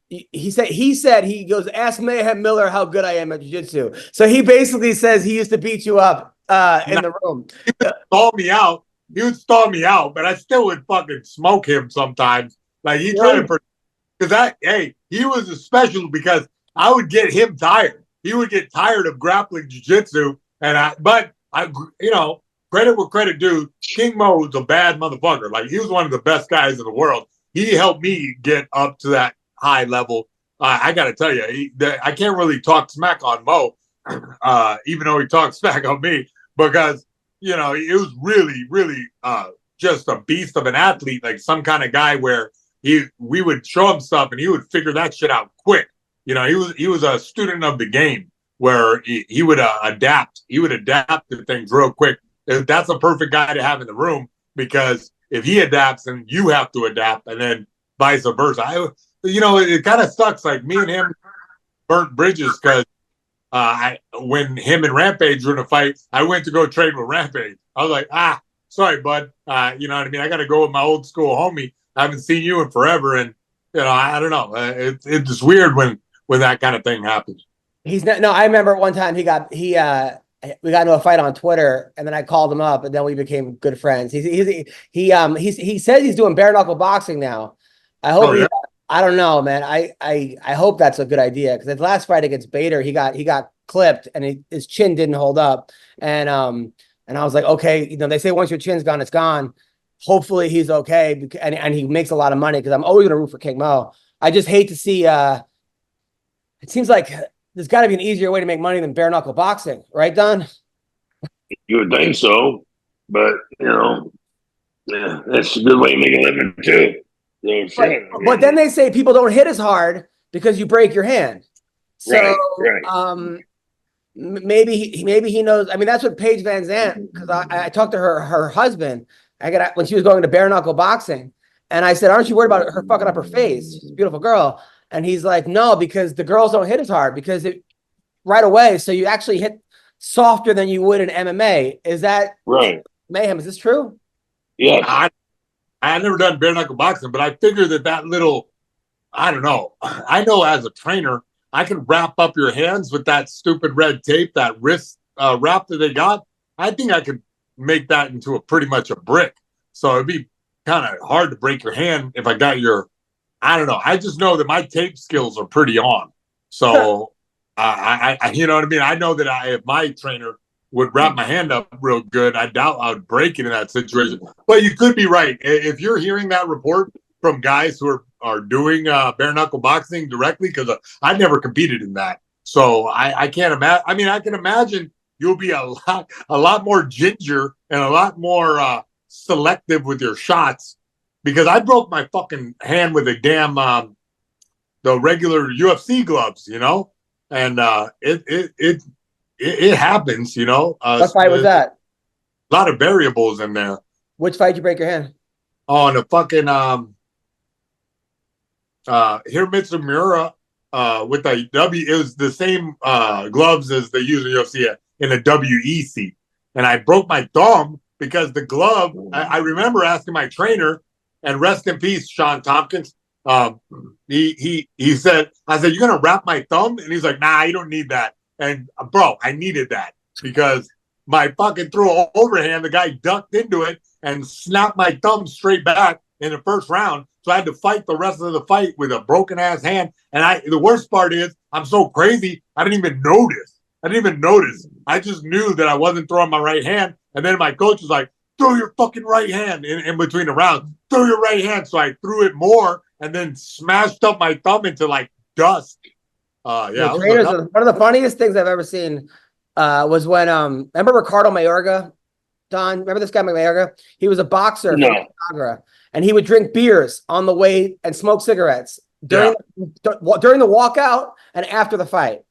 he said he goes, ask Mayhem Miller how good I am at jiu-jitsu. So he basically says he used to beat you up in the room. He would stall me out. But I still would fucking smoke him sometimes. Like he tried to, because he was a special because I would get him tired. He would get tired of grappling jiu-jitsu, but you know, credit where credit due. King Mo was a bad motherfucker. Like he was one of the best guys in the world. He helped me get up to that high level. I got to tell you, I can't really talk smack on Mo, even though he talks smack on me, because you know it was really, really just a beast of an athlete, like some kind of guy where we would show him stuff and he would figure that shit out quick. You know, he was a student of the game where he would adapt. He would adapt to things real quick. That's a perfect guy to have in the room because if he adapts, then you have to adapt, and then vice versa. You know, it kind of sucks. Like me and him burnt bridges because when him and Rampage were in a fight, I went to go train with Rampage. I was like, sorry, bud. You know what I mean? I got to go with my old school homie. I haven't seen you in forever, and you know, I don't know. It's just weird when that kind of thing happens. I remember one time we got into a fight on Twitter, and then I called him up, and then we became good friends. He says he's doing bare knuckle boxing now. I hope. I don't know, man. I hope that's a good idea because the last fight against Bader, he got clipped and his chin didn't hold up, and I was like, okay, you know, they say once your chin's gone, it's gone. Hopefully he's okay, and he makes a lot of money because I'm always gonna root for King Mo. I just hate to see. It seems like there's got to be an easier way to make money than bare knuckle boxing, right, Don? You would think so, but you know, yeah, that's a good way to make a living too. But then they say people don't hit as hard because you break your hand. So right. Maybe he knows. I mean, that's what Paige Van Zandt, because I talked to her husband. When she was going to bare knuckle boxing, and I said, "Aren't you worried about her fucking up her face? She's a beautiful girl." And he's like, "No, because the girls don't hit as hard because it right away. So you actually hit softer than you would in MMA." Is that right? Mayhem, is this true? Yeah. I never done bare knuckle boxing, but I figure that little, I don't know. I know as a trainer, I can wrap up your hands with that stupid red tape, that wrist wrap that they got. I think I could make that into pretty much a brick. So it'd be kind of hard to break your hand if I got I don't know. I just know that my tape skills are pretty on. So I you know what I mean? I know that if my trainer would wrap my hand up real good, I doubt I would break it in that situation. But you could be right. If you're hearing that report from guys who are doing bare knuckle boxing directly, because I never competed in that. So I can't imagine. I mean, I can imagine you'll be a lot more ginger and a lot more selective with your shots, because I broke my fucking hand with a damn the regular UFC gloves, you know, and it happens, you know. What fight was that? A lot of variables in there. Which fight did you break your hand? Oh, and the fucking Mitsumura with the it was the same gloves as they use in UFC in a WEC, and I broke my thumb because the glove. I remember asking my trainer, and rest in peace, Sean Tompkins. He said, I said, "You're gonna wrap my thumb," and he's like, "Nah, you don't need that." And bro, I needed that because my fucking threw an overhand. The guy ducked into it and snapped my thumb straight back in the first round. So I had to fight the rest of the fight with a broken ass hand. And the worst part is I'm so crazy, I didn't even notice. I just knew that I wasn't throwing my right hand. And then my coach was like, throw your fucking right hand in between the rounds. Throw your right hand. So I threw it more and then smashed up my thumb into like dust. One of the funniest things I've ever seen was when remember Ricardo Mayorga? Don, remember this guy Mayorga? He was a boxer from Nicaragua, and he would drink beers on the way and smoke cigarettes during the walkout and after the fight.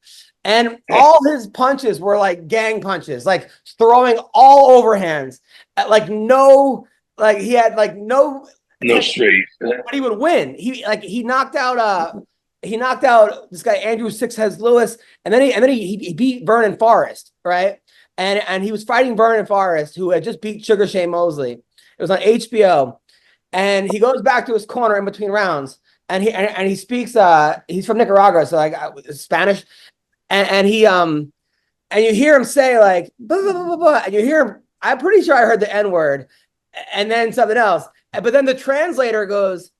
And all his punches were like gang punches, like throwing all overhands. He had no straight. But he would win. He knocked out this guy Andrew Sixheads Lewis, and then he beat Vernon Forrest, right? And he was fighting Vernon Forrest, who had just beat Sugar Shane Mosley. It was on HBO, and he goes back to his corner in between rounds, and he speaks. He's from Nicaragua, so like Spanish, and he and you hear him say like blah, blah, blah, blah, blah, and you hear him. I'm pretty sure I heard the N-word, and then something else. But then the translator goes,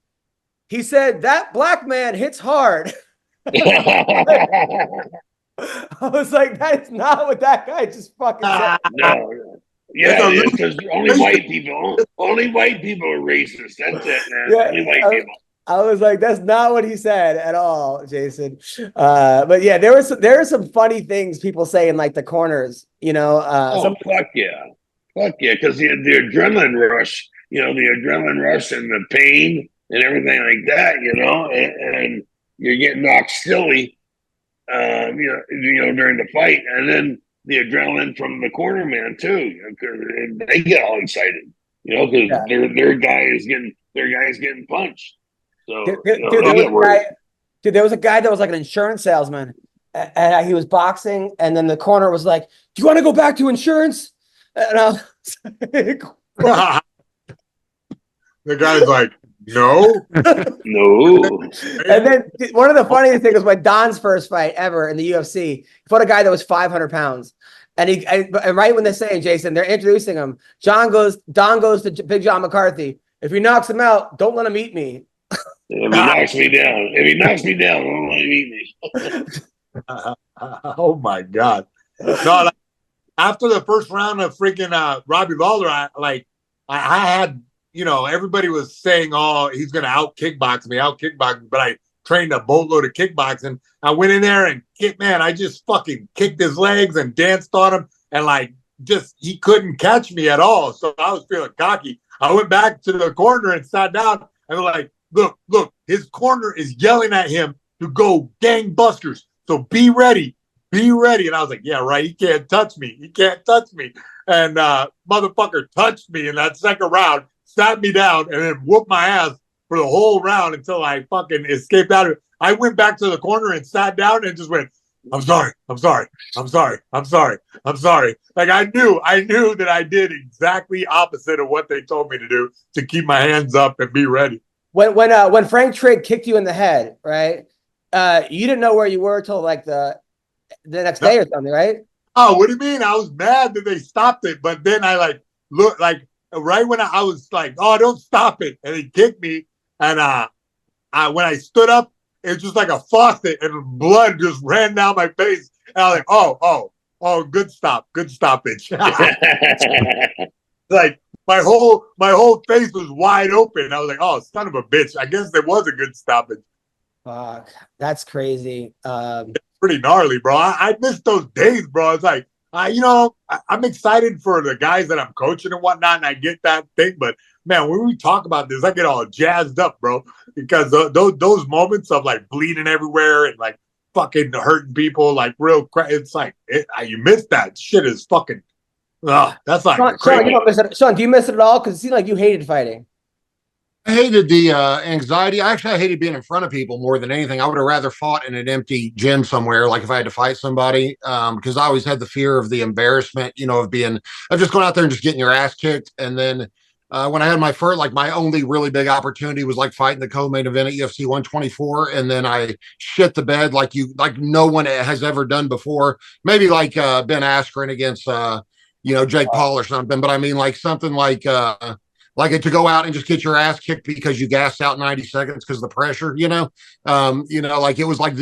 he said, that black man hits hard. I was like, that is not what that guy just fucking said. No. Yeah, because only white people are racist. That's it, man. Yeah, only white people. I was like, that's not what he said at all, Jason. But yeah, there are some funny things people say in like the corners, you know. Fuck yeah, because the adrenaline rush, you know, the adrenaline rush and the pain and everything like that, you know, and you're getting knocked silly, you know, during the fight, and then the adrenaline from the corner man too, because they get all excited, you know, because their guy is getting punched. So there was a guy that was like an insurance salesman, and he was boxing, and then the corner was like, "Do you want to go back to insurance?" And I was like, the guy's like, no. And then one of the funniest things was when Don's first fight ever in the UFC, he fought a guy that was 500 pounds. And right when they're saying, Jason, they're introducing him, Don goes to Big John McCarthy. If he knocks him out, don't let him eat me. If he knocks me down, don't let him eat me. Oh my God. No, after the first round of freaking Robbie Lawler, I had, you know, everybody was saying, oh, he's going to out kickbox me, but I trained a boatload of kickboxing. I went in there and I just fucking kicked his legs and danced on him, and he couldn't catch me at all. So I was feeling cocky. I went back to the corner and sat down, and they're like, look, his corner is yelling at him to go gangbusters. So be ready. And I was like, yeah, right. He can't touch me. And motherfucker touched me in that second round, sat me down, and then whooped my ass for the whole round until I fucking escaped out of it. I went back to the corner and sat down and just went, I'm sorry. Like I knew that I did exactly opposite of what they told me to do, to keep my hands up and be ready. When Frank Trigg kicked you in the head, right? You didn't know where you were till like the next day or something, right? Oh, what do you mean? I was mad that they stopped it, but then I looked right when I was like, oh, don't stop it, and he kicked me, and when I stood up, it was just like a faucet, and blood just ran down my face, and I was like, oh, good stoppage. Like my whole face was wide open. I was like, oh, son of a bitch. I guess there was a good stoppage. Fuck, that's crazy. Pretty gnarly, bro. I miss those days, bro. It's like, I'm excited for the guys that I'm coaching and whatnot, and I get that thing. But man, when we talk about this, I get all jazzed up, bro, because those moments of like bleeding everywhere and like fucking hurting people, like real crap. It's like you miss that shit. Is fucking. That's like Sean, crazy. you don't miss it. Sean, do you miss it at all? Because it seemed like you hated fighting. I hated the anxiety. I hated being in front of people more than anything. I would have rather fought in an empty gym somewhere, like if I had to fight somebody, because I always had the fear of the embarrassment, of just going out there and just getting your ass kicked. And then when I had my first, like my only really big opportunity was like fighting the co-main event at UFC 124, and then I shit the bed like no one has ever done before. Maybe like Ben Askren against Jake Paul or something, but I mean like something like to go out and just get your ass kicked because you gassed out 90 seconds because of the pressure, like it was like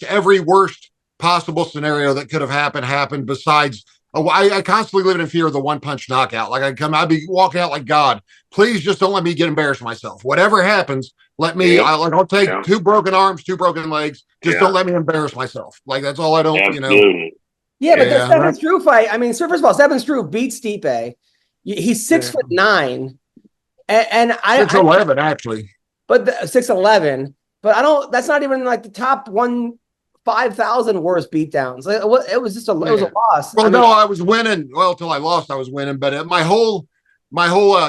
every worst possible scenario that could have happened besides, I constantly live in fear of the one punch knockout. Like I'd be walking out like, God, please just don't let me get embarrassed myself. Whatever happens, let me, I'll take 2 broken arms, 2 broken legs. Just don't let me embarrass myself. Like that's all I don't, Absolutely. Yeah, but the Stephen Struve fight, I mean, so first of all, Stephen Struve beat Stipe. He's 6'9". And I 6'11" actually, but 6'11", but I don't. That's not even like the top 5,000 worst beatdowns. It was just a loss. Well, I was winning. Well, till I lost, I was winning. But my whole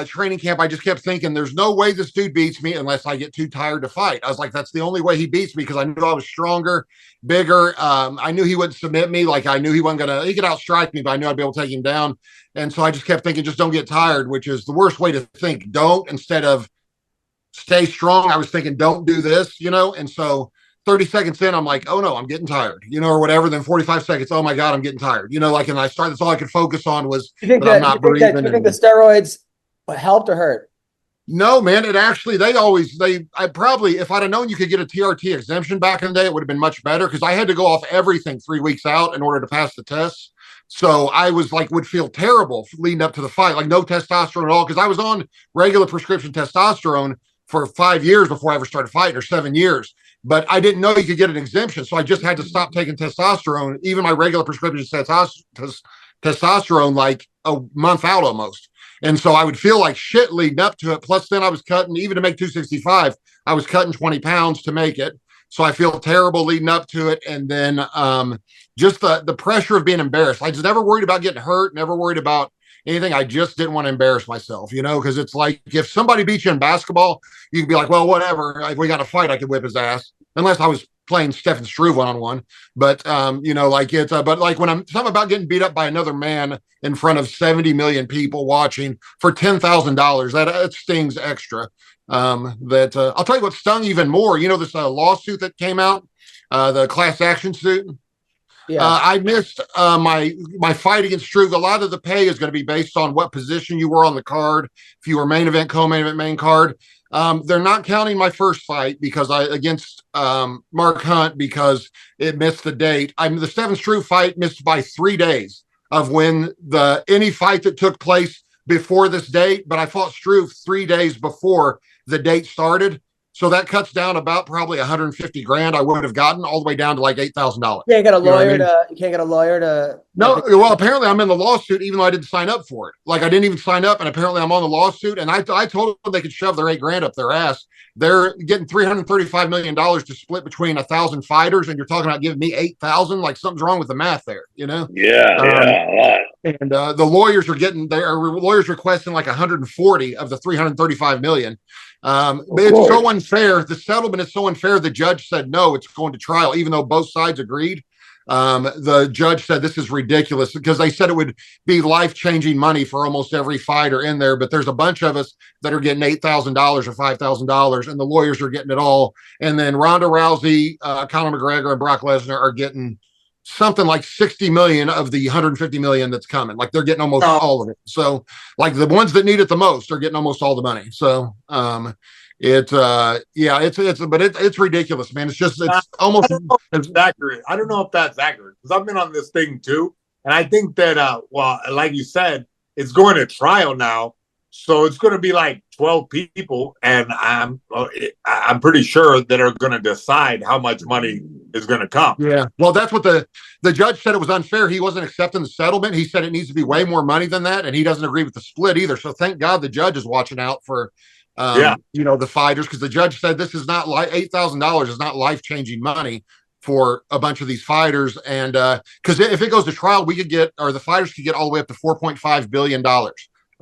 training camp, I just kept thinking, there's no way this dude beats me unless I get too tired to fight. I was like, that's the only way he beats me because I knew I was stronger, bigger. I knew he wouldn't submit me. Like I knew he wasn't gonna. He could outstrike me, but I knew I'd be able to take him down. And so I just kept thinking, just don't get tired, which is the worst way to think. Don't, instead of stay strong. I was thinking, don't do this, And so 30 seconds in, I'm like, oh no, I'm getting tired, or whatever. Then 45 seconds, oh my God, I'm getting tired. And I started, that's all I could focus on was I'm not breathing. You think the steroids helped or hurt? No, man, it actually, I probably, if I'd have known you could get a TRT exemption back in the day, it would have been much better because I had to go off everything 3 weeks out in order to pass the tests. So I was like, would feel terrible leading up to the fight, like no testosterone at all. Cause I was on regular prescription testosterone for 5 years before I ever started fighting, or 7 years, but I didn't know you could get an exemption. So I just had to stop taking testosterone, even my regular prescription testosterone, like a month out almost. And so I would feel like shit leading up to it. Plus then I was cutting, even to make 265, I was cutting 20 pounds to make it. So I feel terrible leading up to it. And then just the pressure of being embarrassed. I just never worried about getting hurt, never worried about anything. I just didn't want to embarrass myself, because it's like if somebody beats you in basketball, you can be like, well, whatever. If we got a fight, I could whip his ass. Unless I was playing Stephen Struve one-on-one. But, but like when I'm talking about getting beat up by another man in front of 70 million people watching for $10,000, that stings extra. I'll tell you what stung even more. This lawsuit that came out, the class action suit. Yeah. I missed my fight against Struve. A lot of the pay is going to be based on what position you were on the card. If you were main event, co-main event, main card. They're not counting my first fight because against Mark Hunt because it missed the date. The Stephen Struve fight missed by 3 days of when any fight that took place before this date. But I fought Struve 3 days before the date started. So that cuts down about probably $150,000 I would have gotten all the way down to like $8,000. You can't get a lawyer you can't get a lawyer to. No, well, apparently I'm in the lawsuit, even though I didn't sign up for it. Like I didn't even sign up, and apparently I'm on the lawsuit. And I told them they could shove their $8,000 up their ass. They're getting $335 million to split between 1,000 fighters, and you're talking about giving me 8,000. Like something's wrong with the math there, Yeah. And the lawyers are lawyers requesting like 140 of the 335 million. It's so unfair. The settlement is so unfair. The judge said no, it's going to trial, even though both sides agreed. The judge said this is ridiculous because they said it would be life-changing money for almost every fighter in there, but there's a bunch of us that are getting $8,000 or $5,000, and the lawyers are getting it all. And then Ronda Rousey, Conor McGregor, and Brock Lesnar are getting something like 60 million of the 150 million that's coming. Like they're getting almost all of it. So like the ones that need it the most are getting almost all the money. So it's ridiculous, man. It's almost it's accurate. I don't know if that's accurate because I've been on this thing too. And I think that like you said, it's going to trial now. So it's going to be like 12 people, and I'm pretty sure that are going to decide how much money is going to come. Yeah. Well, that's what the judge said. It was unfair. He wasn't accepting the settlement. He said it needs to be way more money than that, and he doesn't agree with the split either. So thank God the judge is watching out for the fighters, because the judge said this is not like $8,000 is not life-changing money for a bunch of these fighters. And because if it goes to trial, the fighters could get all the way up to $4.5 billion.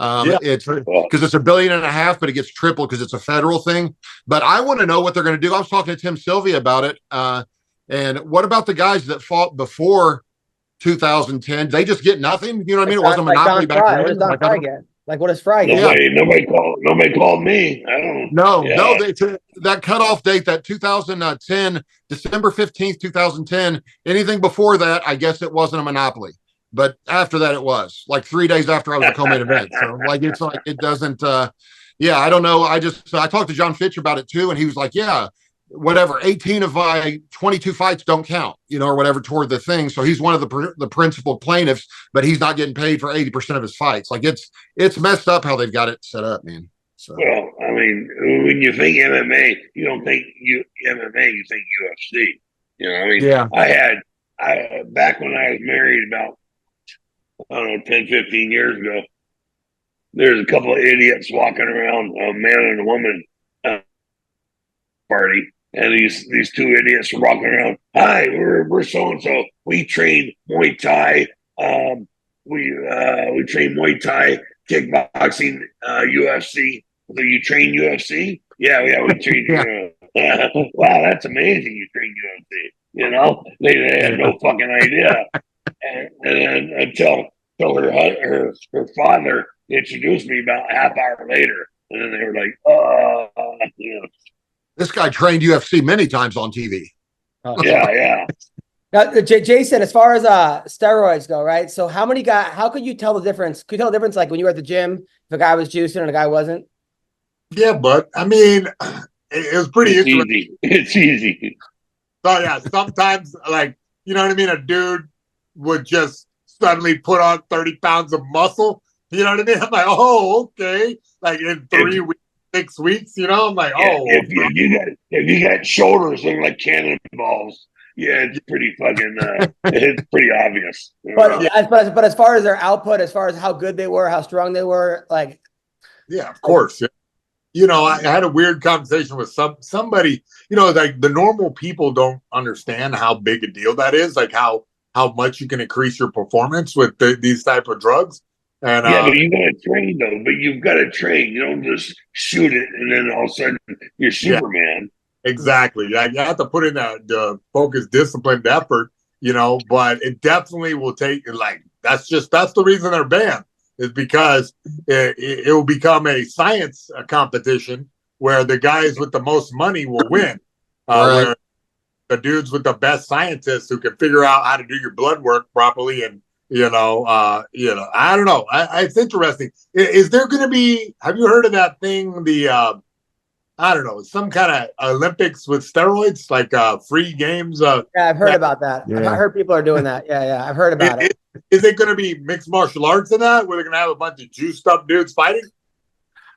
It's because it's $1.5 billion, but it gets tripled because it's a federal thing. But I want to know what they're going to do. I was talking to Tim Sylvia about it. And what about the guys that fought before 2010? They just get nothing. You know what I mean? It wasn't a monopoly back then. What does Don Frye get? Like, what does Frye get? Nobody called me. I don't. No. That cutoff date, that 2010, December 15th, 2010. Anything before that, I guess it wasn't a monopoly. But after that, it was like 3 days after I was a co-main event. So like, it's like, it doesn't, I don't know. I talked to John Fitch about it too. And he was like, yeah, whatever, 18 of my 22 fights don't count, or whatever toward the thing. So he's one of the principal plaintiffs, but he's not getting paid for 80% of his fights. Like it's messed up how they've got it set up, man. So, well, I mean, when you think MMA, you don't think MMA, you think UFC. You know what I mean? Yeah. I back when I was married about, I don't know, 10, 15 years ago, there's a couple of idiots walking around, a man and a woman party. And these two idiots were walking around. Hi, we're so and so. We train Muay Thai. We train Muay Thai, kickboxing, UFC. So you train UFC? Yeah, we train. Wow, that's amazing. You train UFC. They had no fucking idea. And then until her father introduced me about a half hour later, and then they were like, This guy trained UFC many times on TV. Yeah. Now, Jason, as far as steroids go, right? So how could you tell the difference? Could you tell the difference, like when you were at the gym, if a guy was juicing and a guy wasn't? Yeah, but I mean, it was pretty interesting. It's easy. So yeah, sometimes like, you know what I mean? A dude would just suddenly put on 30 pounds of muscle. You know what I mean? I'm like, oh, okay. Like in 3 weeks, 6 weeks, I'm like, if you got shoulders looking like cannonballs, it's pretty fucking it's pretty obvious. But as far as their output, as far as how good they were, how strong they were, like, yeah, of course. I had a weird conversation with somebody, like the normal people don't understand how big a deal that is, like how much you can increase your performance with these type of drugs. And but you gotta train though. But you've got to train. You don't just shoot it and then all of a sudden you're Superman. Exactly. You have to put in the focused, disciplined effort. But it definitely will take. Like that's the reason they're banned, is because it will become a science competition where the guys with the most money will win. Where the dudes with the best scientists who can figure out how to do your blood work properly and. I don't know. It's interesting. Is there going to be? Have you heard of that thing? I don't know, some kind of Olympics with steroids, like free games. Yeah, I've heard about that. Yeah. I've heard people are doing that. Yeah, I've heard about it. Is it going to be mixed martial arts in that, where they're going to have a bunch of juiced up dudes fighting?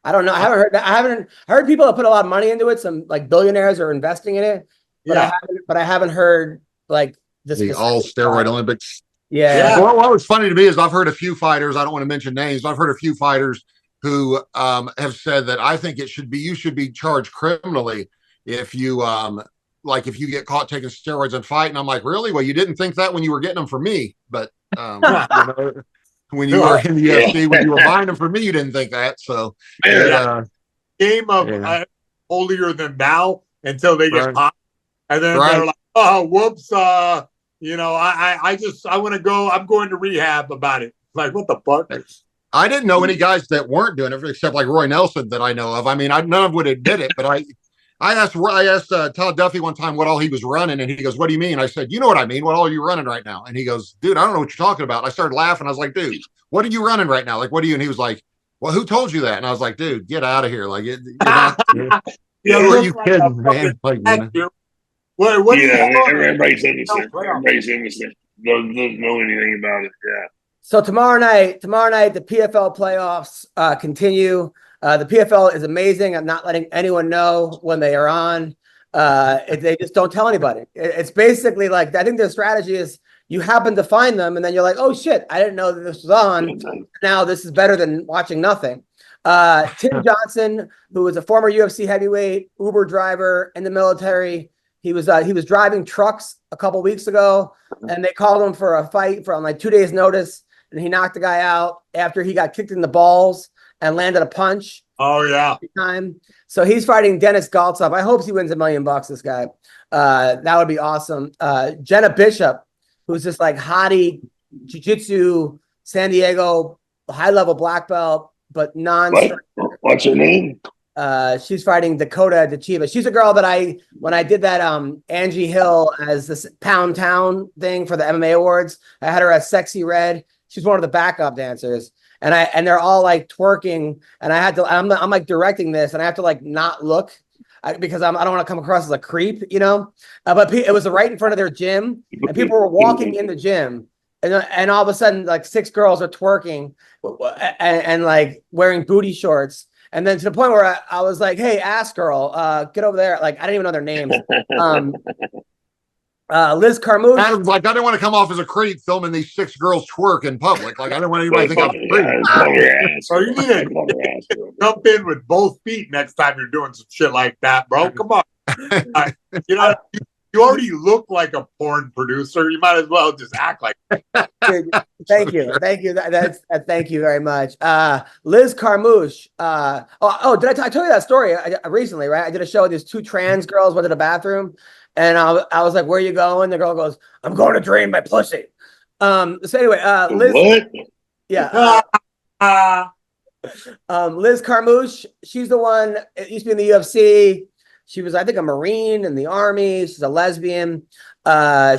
I don't know. I haven't heard that. I haven't heard people that put a lot of money into it. Some like billionaires are investing in it, but I haven't heard like this. The all steroid Olympics. Yeah. Well, what was funny to me is I've heard a few fighters. I don't want to mention names, but I've heard a few fighters who have said that I think you should be charged criminally if you if you get caught taking steroids and fight. And I'm like, really? Well, you didn't think that when you were getting them for me, but when you were in the UFC, when you were buying them for me, you didn't think that. So game of holier than thou until they get popped, and then they're like, oh, whoops. I want to go. I'm going to rehab about it. Like, what the fuck? I didn't know any guys that weren't doing it, except like Roy Nelson that I know of. I mean, none of them would admit it, but I asked Todd Duffy one time what all he was running, and he goes, "What do you mean?" I said, "You know what I mean. What all are you running right now?" And he goes, "Dude, I don't know what you're talking about." And I started laughing. I was like, "Dude, what are you running right now? Like, what are you?" And he was like, "Well, who told you that?" And I was like, "Dude, get out of here! Like, you're not, are you kidding, man?" Like, what everybody's innocent. Everybody's innocent. Doesn't know anything about it. Yeah. So tomorrow night, the PFL playoffs continue. The PFL is amazing. I'm not letting anyone know when they are on. They just don't tell anybody. It's basically like, I think their strategy is you happen to find them and then you're like, oh shit, I didn't know that this was on. Now this is better than watching nothing. Tim Johnson, who was a former UFC heavyweight, Uber driver in the military. He was driving trucks a couple weeks ago, and they called him for a fight on like 2 days' notice, and he knocked the guy out after he got kicked in the balls. and landed a punch. Oh yeah. Time. So he's fighting Dennis Galtov. I hope he wins $1 million. This guy. That would be awesome. Jenna Bishop, who's just like hottie, jiu-jitsu, San Diego, high-level black belt, but What's her name? She's fighting Dakota DeChiva. She's a girl that when I did that Angie Hill as this Pound Town thing for the MMA awards, I had her as Sexy Red. She's one of the backup dancers. And they're all like twerking, and I'm like directing this, and I have to like not look because I don't want to come across as a creep, you know. But it was right in front of their gym, and people were walking in the gym, and all of a sudden like 6 girls are twerking and like wearing booty shorts, and then to the point where I was like, "Hey, ass girl, get over there!" Like I didn't even know their names. Liz Carmouche. I didn't want to come off as a creep filming these 6 girls twerk in public. Like I didn't want anybody to think I'm a creep. So you need to jump in with both feet next time you're doing some shit like that, bro. Come on. You know, you already look like a porn producer. You might as well just act like it. Thank you. Thank you very much. Liz Carmouche. Did I tell you that story recently, right? I did a show with these 2 trans girls went to the bathroom. And I was like, "Where are you going?" The girl goes, "I'm going to drain my pussy." So anyway, Liz. What? Yeah. Liz Carmouche. She's the one. It used to be in the UFC. She was, I think, a Marine in the Army. She's a lesbian.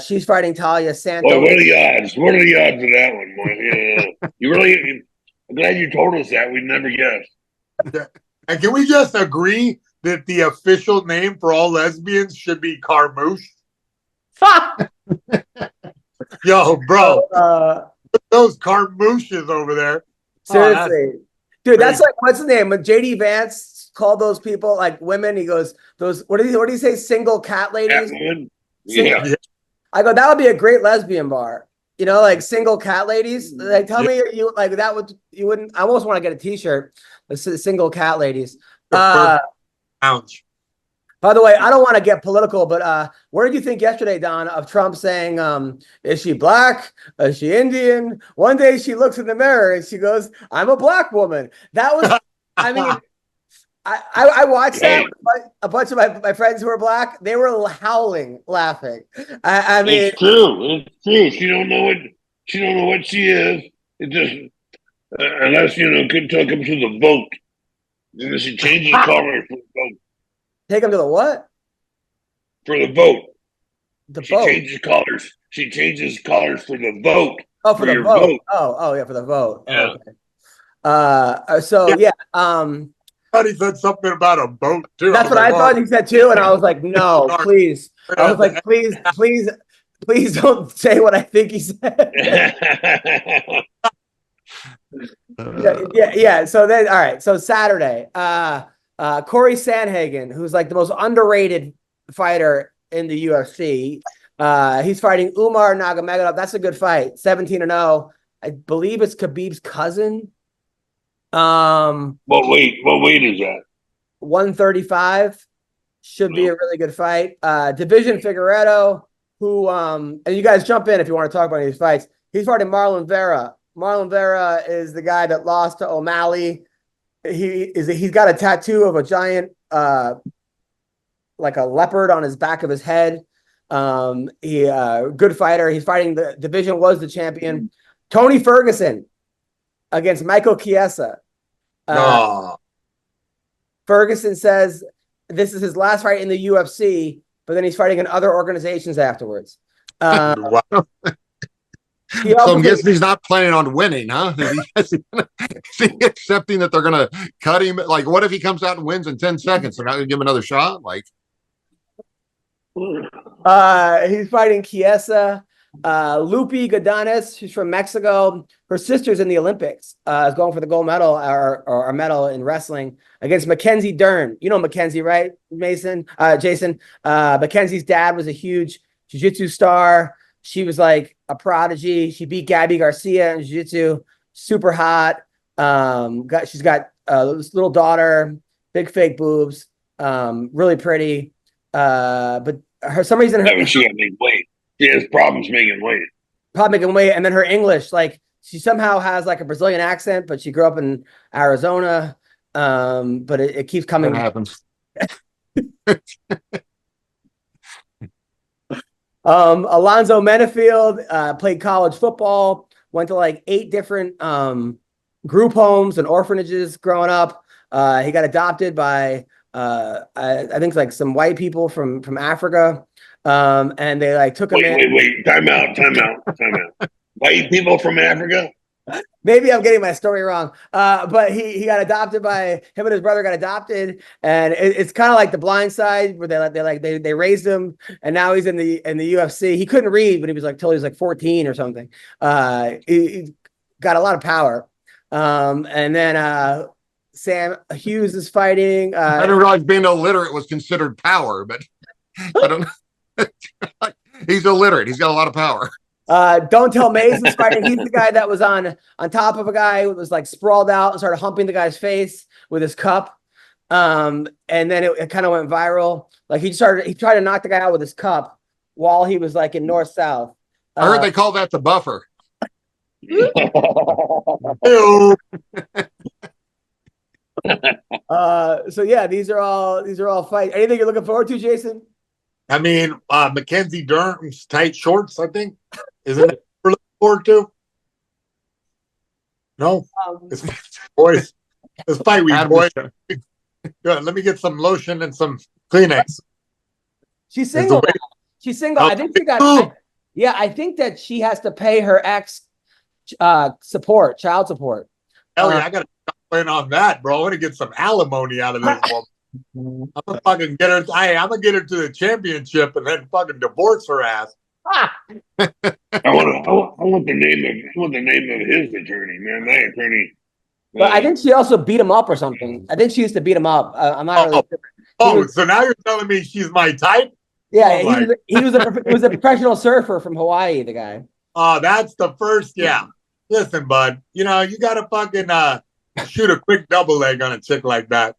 She's fighting Talia Santos. Boy, what are the odds? What are the odds of that one, boy? Yeah. I'm glad you told us that. We never guessed. And can we just agree that the official name for all lesbians should be Carmouche? Yo, bro. Those Carmouches over there. Seriously. Dude, that's like, what's the name? When JD Vance called those people like women, he goes, what did he say? Single cat ladies? Yeah. I go, that would be a great lesbian bar. You know, like single cat ladies. Like, tell me you like that you wouldn't. I almost want to get a t-shirt. Single cat ladies. Ouch. By the way, I don't want to get political, but where did you think yesterday, Don, of Trump saying, is she black? Is she Indian? One day she looks in the mirror and she goes, I'm a black woman. That was, I mean, I watched that with a bunch of my friends who were black. They were howling, laughing. I mean, it's true. It's true. She don't know what she is. It just unless could talk him to the vote. And she changes color for the vote. Take him to the what? For the vote. She vote. She changes colors for the vote. Oh, for the vote. Oh, yeah, for the vote. Yeah. Okay. Thought he said something about a boat too. That's what I thought he said too, and I was like, no, please. I was like, please don't say what I think he said. Yeah. So then, all right. So Saturday, Corey Sandhagen, who's like the most underrated fighter in the UFC, he's fighting Umar Nurmagomedov. That's a good fight. 17-0. I believe it's Khabib's cousin. What weight is that? 135. Should be a really good fight. Division Figueredo, who and you guys jump in if you want to talk about any of these fights. He's fighting Marlon Vera. Marlon Vera is the guy that lost to O'Malley. He's got a tattoo of a giant like a leopard on his back of his head. Good fighter. He's fighting the division, was the champion. Tony Ferguson against Michael Chiesa. Ferguson says this is his last fight in the UFC, but then he's fighting in other organizations afterwards. So I'm guessing he's not planning on winning, huh? Is he accepting that they're going to cut him? Like, what if he comes out and wins in 10 seconds? They're not going to give him another shot? Like, he's fighting Chiesa. Lupi Gadanes, she's from Mexico. Her sister's in the Olympics, is going for the gold medal or a medal in wrestling against Mackenzie Dern. You know Mackenzie, right, Jason? Mackenzie's dad was a huge jiu-jitsu star. She was like a prodigy. She beat Gabby Garcia in jiu-jitsu. Super hot. She's got this little daughter, big fake boobs, really pretty. But for some reason, she got big weight. She has problems making weight. And then her English, like she somehow has like a Brazilian accent, but she grew up in Arizona. But it keeps coming. That happens. Alonzo Menafield played college football, went to like 8 different group homes and orphanages growing up. He got adopted by I think like some white people from Africa. And they like took him in. Wait. Time out. White people from Africa? Maybe I'm getting my story wrong. But he got adopted by him and his brother got adopted, and it's kind of like The Blind Side, where they raised him, and now he's in the UFC. He couldn't read, but he was like till he was like 14 or something. He got a lot of power. And then Sam Hughes is fighting. I didn't realize being illiterate was considered power, but I don't know. He's illiterate. He's got a lot of power. Don't Tell Mays is fighting. He's the guy that was on top of a guy who was like sprawled out and started humping the guy's face with his cup. And then it kind of went viral. Like he tried to knock the guy out with his cup while he was like in north-south. I heard they call that the buffer. So yeah, these are all fights. Anything you're looking forward to, Jason? I mean, Mackenzie Dern's tight shorts, I think. Isn't it we're looking forward to? No. Boys. This fight week, boys. Good. Let me get some lotion and some Kleenex. She's single. She's single. I think she got I think that she has to pay her ex child support. Hell yeah, I gotta complain on that, bro. I want to get some alimony out of this woman. I'm gonna fucking get her. I'm gonna get her to the championship and then fucking divorce her ass. I want the name of his attorney, man. My attorney. But I think she also beat him up or something. I think she used to beat him up. I'm not really sure. So now you're telling me she's my type? Yeah, he was a professional surfer from Hawaii, the guy. Oh, that's the first. Yeah. Listen, bud. You know you gotta fucking shoot a quick double leg on a chick like that.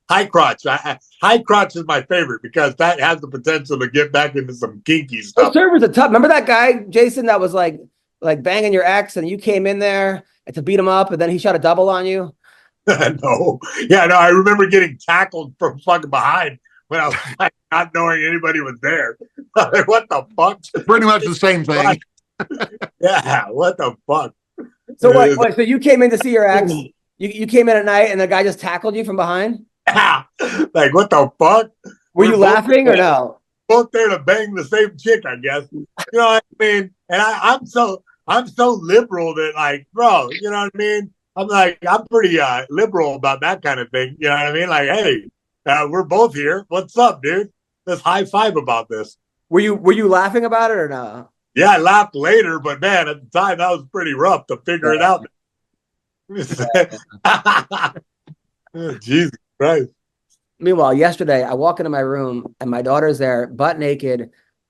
High crotch. High crotch is my favorite because that has the potential to get back into some kinky stuff. Servers are tough. Remember that guy, Jason, that was like banging your ex, and you came in there to beat him up, and then he shot a double on you? No. Yeah, no, I remember getting tackled from fucking behind when I was like, not knowing anybody was there. Like, what the fuck? Pretty much the same thing. Yeah, what the fuck? So what? So you came in to see your ex? You came in at night, and the guy just tackled you from behind? Like, what the fuck? Were you laughing or no? Both there to bang the same chick, I guess. You know what I mean? And I'm so liberal that, like, bro, you know what I mean? I'm pretty liberal about that kind of thing. You know what I mean? Like, hey, we're both here. What's up, dude? Let's high five about this. Were you laughing about it or no? Yeah, I laughed later, but man, at the time that was pretty rough to figure it out. Oh, Jesus Christ. Meanwhile, yesterday I walk into my room and my daughter's there, butt naked,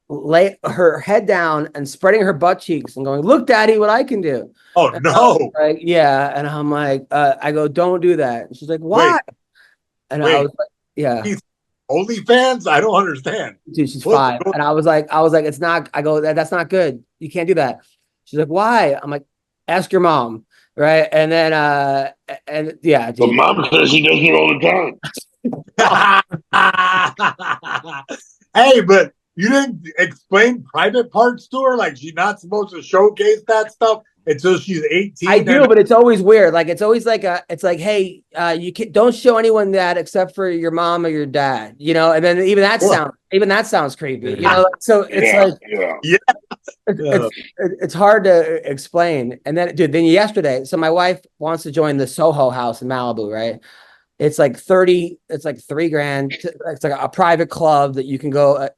lay her head down and spreading her butt cheeks and going, "Look, Daddy, what I can do." Oh, and no. Like, yeah. And I'm like, I go, "Don't do that." And she's like, "Why?" And I was like, yeah. OnlyFans? I don't understand. Dude, she's 5. And I was like, it's not, I go, that's not good. You can't do that. She's like, "Why?" I'm like, "Ask your mom." Right. And then, and yeah. But mom says she does it all the time. Hey, but you didn't explain private parts to her? Like, she's not supposed to showcase that stuff until she's 18? I do, but it's always weird. Like, it's always like it's like, hey, you don't show anyone that except for your mom or your dad, you know? And then even that sounds creepy, you know? So it's it's hard to explain. And then, dude, yesterday, so my wife wants to join the Soho House in Malibu, right? It's like $3,000. It's like a private club that you can go.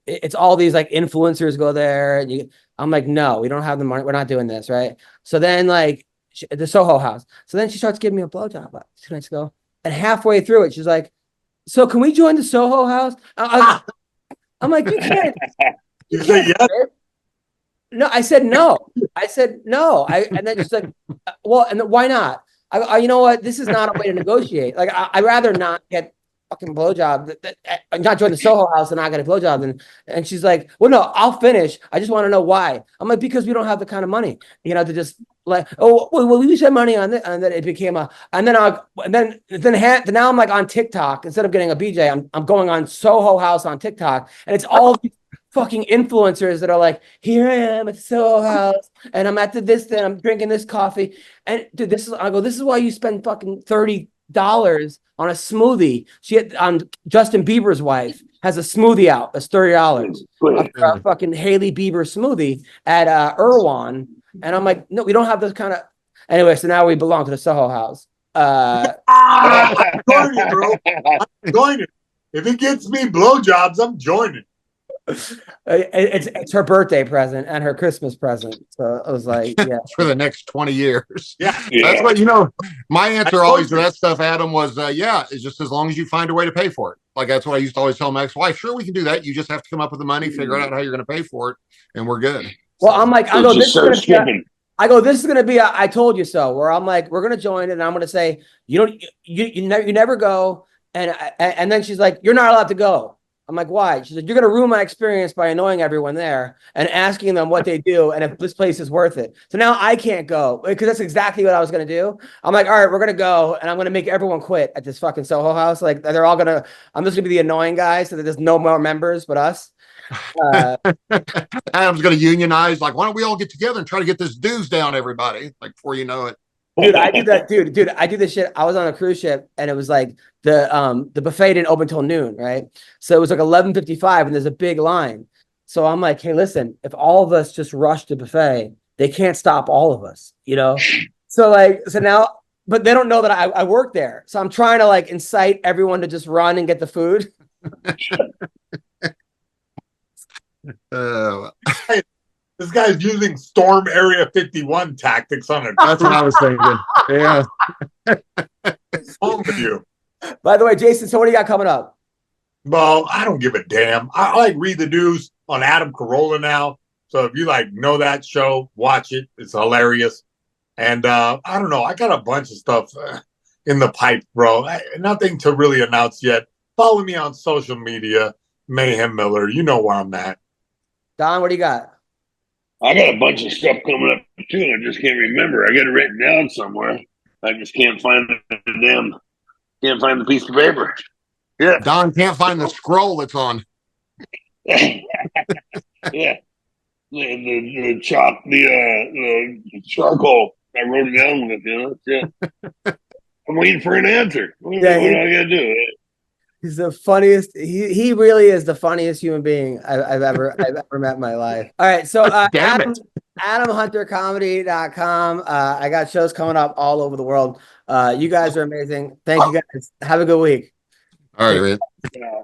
It's all these like influencers go there, and I'm like, no, we don't have the money. We're not doing this, right? So then, like, the Soho House. So then she starts giving me a blowjob about 2 nights ago, and halfway through it, she's like, "So can we join the Soho House?" I'm like, "You can't." You say yes? No, I said no. And then she's like, "Well, and why not?" You know what? This is not a way to negotiate. Like, I'd rather not get fucking blowjob. Not join the Soho House and not get a blowjob. And she's like, well, no, I'll finish. I just want to know why. I'm like, because we don't have the kind of money, you know, to just like, oh, well, we spend money on it. And then it became now I'm like on TikTok instead of getting a BJ. I'm going on Soho House on TikTok, and it's all fucking influencers that are like, here I am at the Soho House, and I'm at this, and I'm drinking this coffee. And dude, this is why you spend fucking $30 on a smoothie. Justin Bieber's wife has a smoothie out that's $30. A fucking Hailey Bieber smoothie at Irwan. And I'm like, no, we don't have this kind of. Anyway, so now we belong to the Soho House. I'm joining, bro. I'm joining. If it gets me blowjobs, I'm joining. It's her birthday present and her Christmas present. So I was like, yeah. For the next 20 years. Yeah. That's what, you know, my answer always to that stuff, Adam, was, it's just as long as you find a way to pay for it. Like, that's what I used to always tell my ex-wife. Sure, we can do that. You just have to come up with the money, figure out how you're going to pay for it, and we're good. Well, I'm like, this is going to be I told you so, where I'm like, we're going to join it, and I'm going to say, you never go. And then she's like, you're not allowed to go. I'm like, why? She's like, you're going to ruin my experience by annoying everyone there and asking them what they do and if this place is worth it. So now I can't go because that's exactly what I was going to do. I'm like, all right, we're going to go and I'm going to make everyone quit at this fucking Soho House. Like I'm just going to be the annoying guy so that there's no more members but us. Adam's going to unionize. Like, why don't we all get together and try to get this dues down, everybody? Like, before you know it. Dude, I do that. Dude, I do this shit. I was on a cruise ship and it was like the buffet didn't open till noon, right? So it was like 11:55 and there's a big line. So I'm like, hey, listen, if all of us just rush the buffet, they can't stop all of us, you know? So now, but they don't know that I work there. So I'm trying to like incite everyone to just run and get the food. This guy's using Storm Area 51 tactics on a. That's what I was thinking. Yeah. What's wrong with you? By the way, Jason, so what do you got coming up? Well, I don't give a damn. I like read the news on Adam Carolla now. So if you like know that show, watch it. It's hilarious. And I don't know. I got a bunch of stuff in the pipe, bro. Nothing to really announce yet. Follow me on social media, Mayhem Miller. You know where I'm at. Don, what do you got? I got a bunch of stuff coming up too. I just can't remember. I got it written down somewhere. I just can't find the piece of paper. Yeah. Don can't find the scroll it's on. Yeah. The charcoal. I wrote it down with it, you know. Yeah. I'm waiting for an answer. What do I gotta do? He's the funniest. He really is the funniest human being I've ever met in my life. All right, so AdamHunterComedy.com. I got shows coming up all over the world. You guys are amazing. Thank you guys. Have a good week. All right, man.